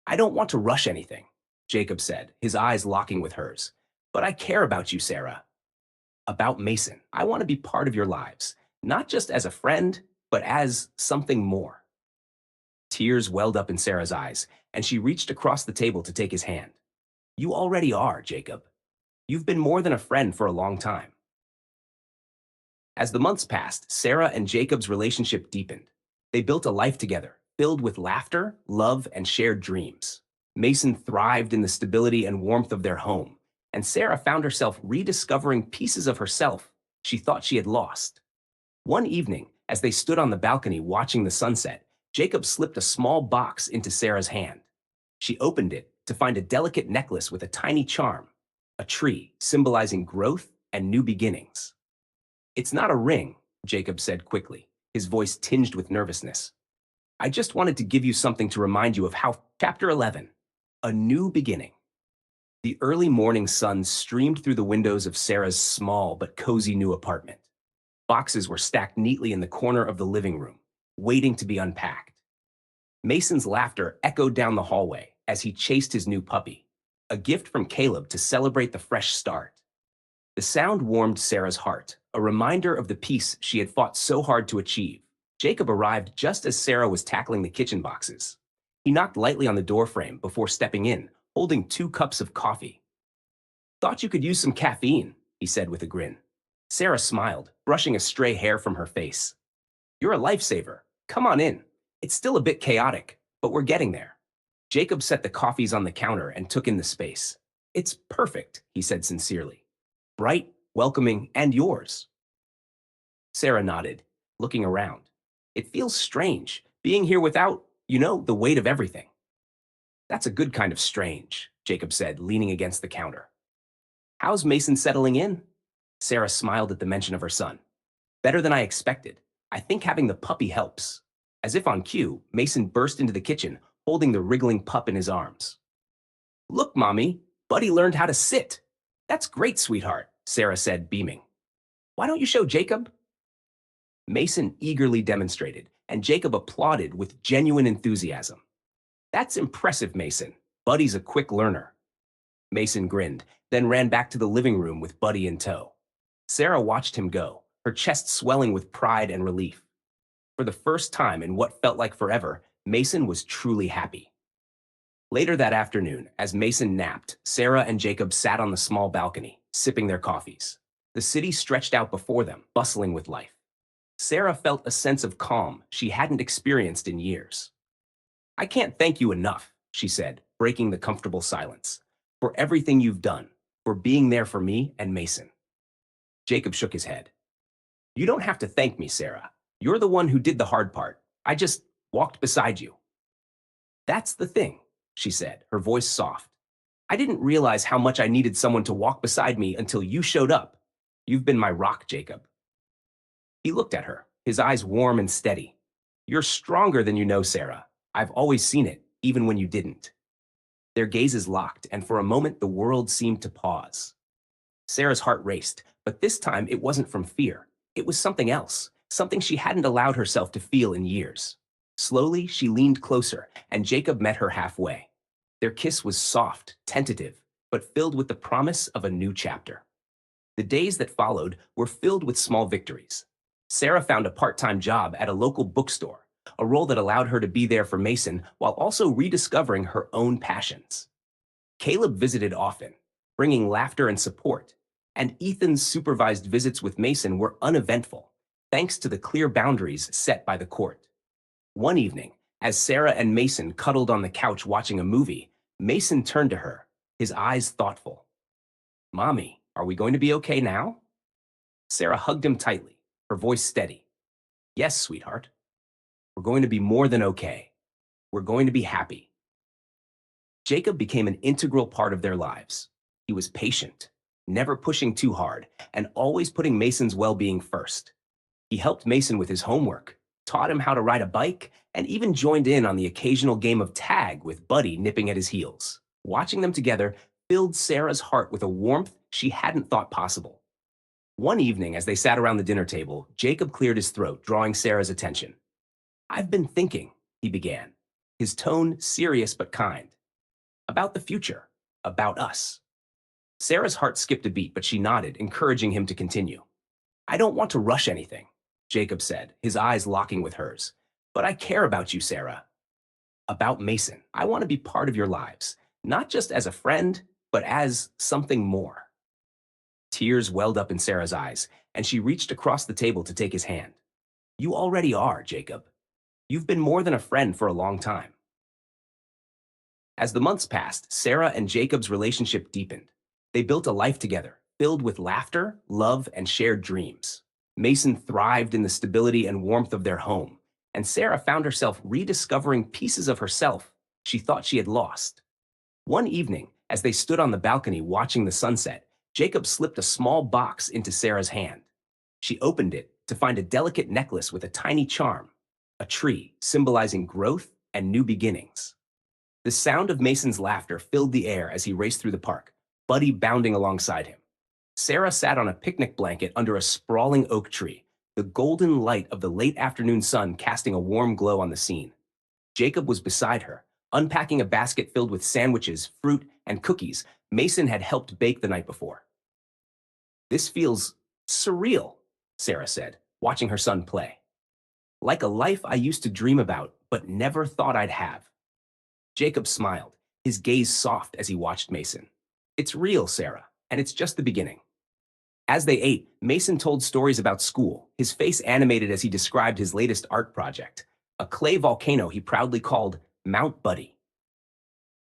"I don't want to rush anything," Jacob said, his eyes locking with hers. "But I care about you, Sarah. About Mason. I want to be part of your lives, not just as a friend, but as something more." Tears welled up in Sarah's eyes, and she reached across the table to take his hand. "You already are, Jacob. You've been more than a friend for a long time." As the months passed, Sarah and Jacob's relationship deepened. They built a life together, filled with laughter, love, and shared dreams. Mason thrived in the stability and warmth of their home, and Sarah found herself rediscovering pieces of herself she thought she had lost. One evening, as they stood on the balcony watching the sunset, Jacob slipped a small box into Sarah's hand. She opened it to find a delicate necklace with a tiny charm, a tree symbolizing growth and new beginnings. "It's not a ring," Jacob said quickly, his voice tinged with nervousness. "I just wanted to give you something to remind you of how." Chapter 11. A New Beginning. The early morning sun streamed through the windows of Sarah's small but cozy new apartment. Boxes were stacked neatly in the corner of the living room, waiting to be unpacked. Mason's laughter echoed down the hallway as he chased his new puppy, a gift from Caleb to celebrate the fresh start. The sound warmed Sarah's heart, a reminder of the peace she had fought so hard to achieve. Jacob arrived just as Sarah was tackling the kitchen boxes. He knocked lightly on the doorframe before stepping in, holding 2 cups of coffee. "Thought you could use some caffeine," he said with a grin. Sarah smiled, brushing a stray hair from her face. "You're a lifesaver. Come on in. It's still a bit chaotic, but we're getting there." Jacob set the coffees on the counter and took in the space. "It's perfect," he said sincerely. "Bright, welcoming, and yours." Sarah nodded, looking around. "It feels strange, being here without, the weight of everything." "That's a good kind of strange," Jacob said, leaning against the counter. "How's Mason settling in?" Sarah smiled at the mention of her son. "Better than I expected. I think having the puppy helps." As if on cue, Mason burst into the kitchen, holding the wriggling pup in his arms. "Look, Mommy, Buddy learned how to sit." "That's great, sweetheart," Sarah said, beaming. "Why don't you show Jacob?" Mason eagerly demonstrated, and Jacob applauded with genuine enthusiasm. "That's impressive, Mason. Buddy's a quick learner." Mason grinned, then ran back to the living room with Buddy in tow. Sarah watched him go, her chest swelling with pride and relief. For the first time in what felt like forever, Mason was truly happy. Later that afternoon, as Mason napped, Sarah and Jacob sat on the small balcony, sipping their coffees. The city stretched out before them, bustling with life. Sarah felt a sense of calm she hadn't experienced in years. "I can't thank you enough," she said, breaking the comfortable silence, "for everything you've done, for being there for me and Mason." Jacob shook his head. "You don't have to thank me, Sarah. You're the one who did the hard part. I just walked beside you." "That's the thing," she said, her voice soft. "I didn't realize how much I needed someone to walk beside me until you showed up. You've been my rock, Jacob." He looked at her, his eyes warm and steady. You're stronger than you know, Sarah. I've always seen it, even when you didn't. Their gazes locked, and for a moment the world seemed to pause. Sarah's heart raced, but this time it wasn't from fear. It was something else, something she hadn't allowed herself to feel in years. Slowly, she leaned closer, and Jacob met her halfway. Their kiss was soft, tentative, but filled with the promise of a new chapter. The days that followed were filled with small victories. Sarah found a part-time job at a local bookstore, a role that allowed her to be there for Mason while also rediscovering her own passions. Caleb visited often, bringing laughter and support, and Ethan's supervised visits with Mason were uneventful, thanks to the clear boundaries set by the court. One evening, as Sarah and Mason cuddled on the couch watching a movie, Mason turned to her, his eyes thoughtful. "Mommy, are we going to be okay now?" Sarah hugged him tightly, her voice steady. "Yes, sweetheart. We're going to be more than okay. We're going to be happy." Jacob became an integral part of their lives. He was patient, never pushing too hard, and always putting Mason's well-being first. He helped Mason with his homework, taught him how to ride a bike, and even joined in on the occasional game of tag with Buddy nipping at his heels. Watching them together filled Sarah's heart with a warmth she hadn't thought possible. One evening, as they sat around the dinner table, Jacob cleared his throat, drawing Sarah's attention. "I've been thinking," he began, his tone serious but kind, "about the future, about us." Sarah's heart skipped a beat, but she nodded, encouraging him to continue. "I don't want to rush anything," Jacob said, his eyes locking with hers. "But I care about you, Sarah. About Mason. I want to be part of your lives, not just as a friend, but as something more." Tears welled up in Sarah's eyes, and she reached across the table to take his hand. "You already are, Jacob. You've been more than a friend for a long time." As the months passed, Sarah and Jacob's relationship deepened. They built a life together, filled with laughter, love, and shared dreams. Mason thrived in the stability and warmth of their home, and Sarah found herself rediscovering pieces of herself she thought she had lost. One evening, as they stood on the balcony watching the sunset, Jacob slipped a small box into Sarah's hand. She opened it to find a delicate necklace with a tiny charm, a tree symbolizing growth and new beginnings. The sound of Mason's laughter filled the air as he raced through the park, Buddy bounding alongside him. Sarah sat on a picnic blanket under a sprawling oak tree, the golden light of the late afternoon sun casting a warm glow on the scene. Jacob was beside her, unpacking a basket filled with sandwiches, fruit, and cookies Mason had helped bake the night before. "This feels surreal," Sarah said, watching her son play. "Like a life I used to dream about, but never thought I'd have." Jacob smiled, his gaze soft as he watched Mason. "It's real, Sarah, and it's just the beginning." As they ate, Mason told stories about school, his face animated as he described his latest art project, a clay volcano he proudly called Mount Buddy.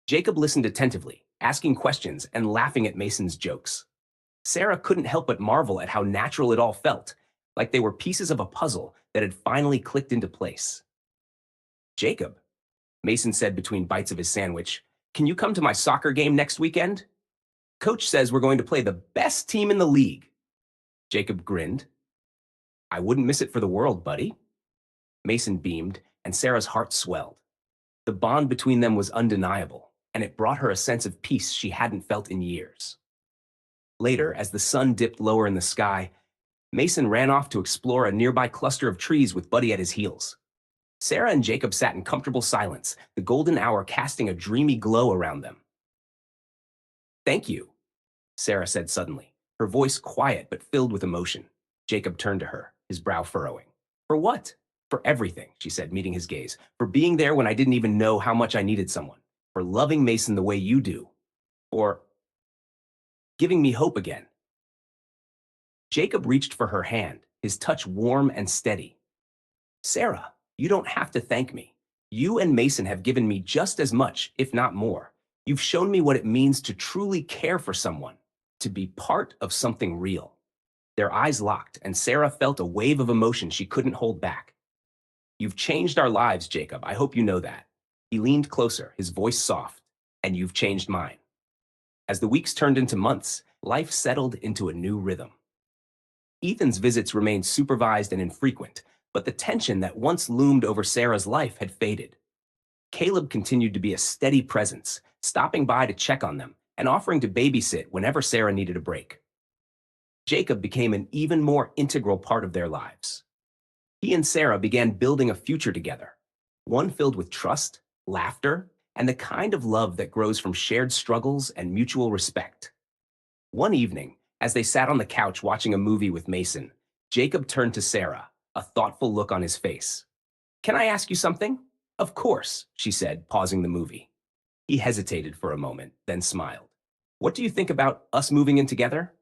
Jacob listened attentively, asking questions and laughing at Mason's jokes. Sarah couldn't help but marvel at how natural it all felt, like they were pieces of a puzzle that had finally clicked into place. "Jacob," Mason said between bites of his sandwich, "can you come to my soccer game next weekend? Coach says we're going to play the best team in the league." Jacob grinned. "I wouldn't miss it for the world, buddy." Mason beamed, and Sarah's heart swelled. The bond between them was undeniable, and it brought her a sense of peace she hadn't felt in years. Later, as the sun dipped lower in the sky, Mason ran off to explore a nearby cluster of trees with Buddy at his heels. Sarah and Jacob sat in comfortable silence, the golden hour casting a dreamy glow around them. "Thank you," Sarah said suddenly, her voice quiet but filled with emotion. Jacob turned to her, his brow furrowing. "For what?" "For everything," she said, meeting his gaze. "For being there when I didn't even know how much I needed someone. For loving Mason the way you do. For giving me hope again." Jacob reached for her hand, his touch warm and steady. "Sarah, you don't have to thank me. You and Mason have given me just as much, if not more. You've shown me what it means to truly care for someone, to be part of something real." Their eyes locked, and Sarah felt a wave of emotion she couldn't hold back. "You've changed our lives, Jacob. I hope you know that." He leaned closer, his voice soft. "And you've changed mine." As the weeks turned into months, life settled into a new rhythm. Ethan's visits remained supervised and infrequent, But the tension that once loomed over Sarah's life had faded. Caleb continued to be a steady presence, stopping by to check on them and offering to babysit whenever Sarah needed a break. Jacob became an even more integral part of their lives. He and Sarah began building a future together, one filled with trust, laughter, and the kind of love that grows from shared struggles and mutual respect. One evening, as they sat on the couch watching a movie with Mason, Jacob turned to Sarah, a thoughtful look on his face. "Can I ask you something?" "Of course," she said, pausing the movie. He hesitated for a moment, then smiled. "What do you think about us moving in together?"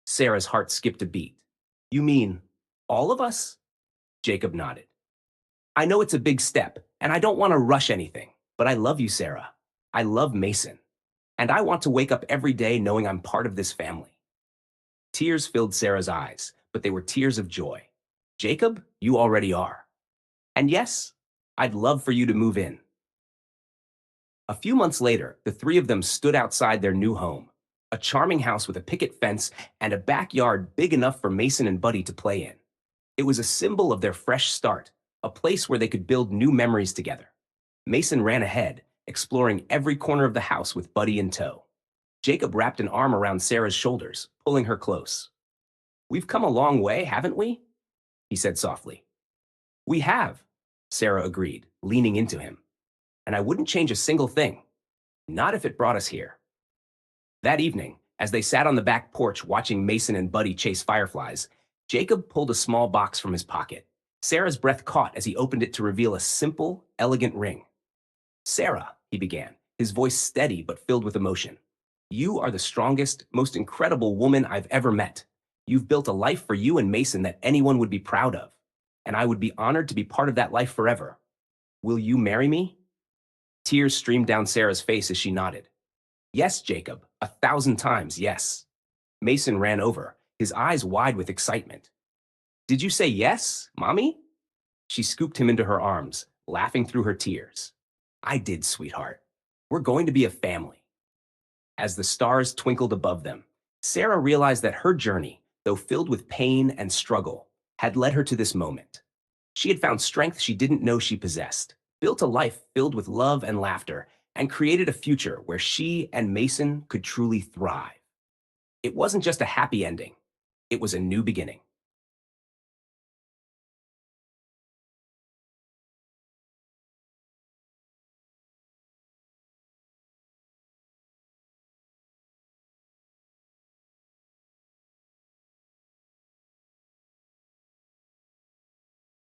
Sarah's heart skipped a beat. "You mean all of us?" Jacob nodded. "I know it's a big step, and I don't want to rush anything, but I love you, Sarah. I love Mason, and I want to wake up every day knowing I'm part of this family." Tears filled Sarah's eyes, but they were tears of joy. "Jacob, you already are. And yes, I'd love for you to move in." A few months later, the three of them stood outside their new home, a charming house with a picket fence and a backyard big enough for Mason and Buddy to play in. It was a symbol of their fresh start, a place where they could build new memories together. Mason ran ahead, exploring every corner of the house with Buddy in tow. Jacob wrapped an arm around Sarah's shoulders, pulling her close. "We've come a long way, haven't we?" he said softly. "We have," Sarah agreed, leaning into him. "And I wouldn't change a single thing, not if it brought us here." That evening, as they sat on the back porch watching Mason and Buddy chase fireflies, Jacob pulled a small box from his pocket. Sarah's breath caught as he opened it to reveal a simple, elegant ring. "Sarah," he began, his voice steady but filled with emotion, "you are the strongest, most incredible woman I've ever met. You've built a life for you and Mason that anyone would be proud of, and I would be honored to be part of that life forever. Will you marry me?" Tears streamed down Sarah's face as she nodded. "Yes, Jacob, 1,000 times yes." Mason ran over, his eyes wide with excitement. "Did you say yes, Mommy?" She scooped him into her arms, laughing through her tears. "I did, sweetheart. We're going to be a family." As the stars twinkled above them, Sarah realized that her journey, though filled with pain and struggle, had led her to this moment. She had found strength she didn't know she possessed, built a life filled with love and laughter, and created a future where she and Mason could truly thrive. It wasn't just a happy ending, it was a new beginning.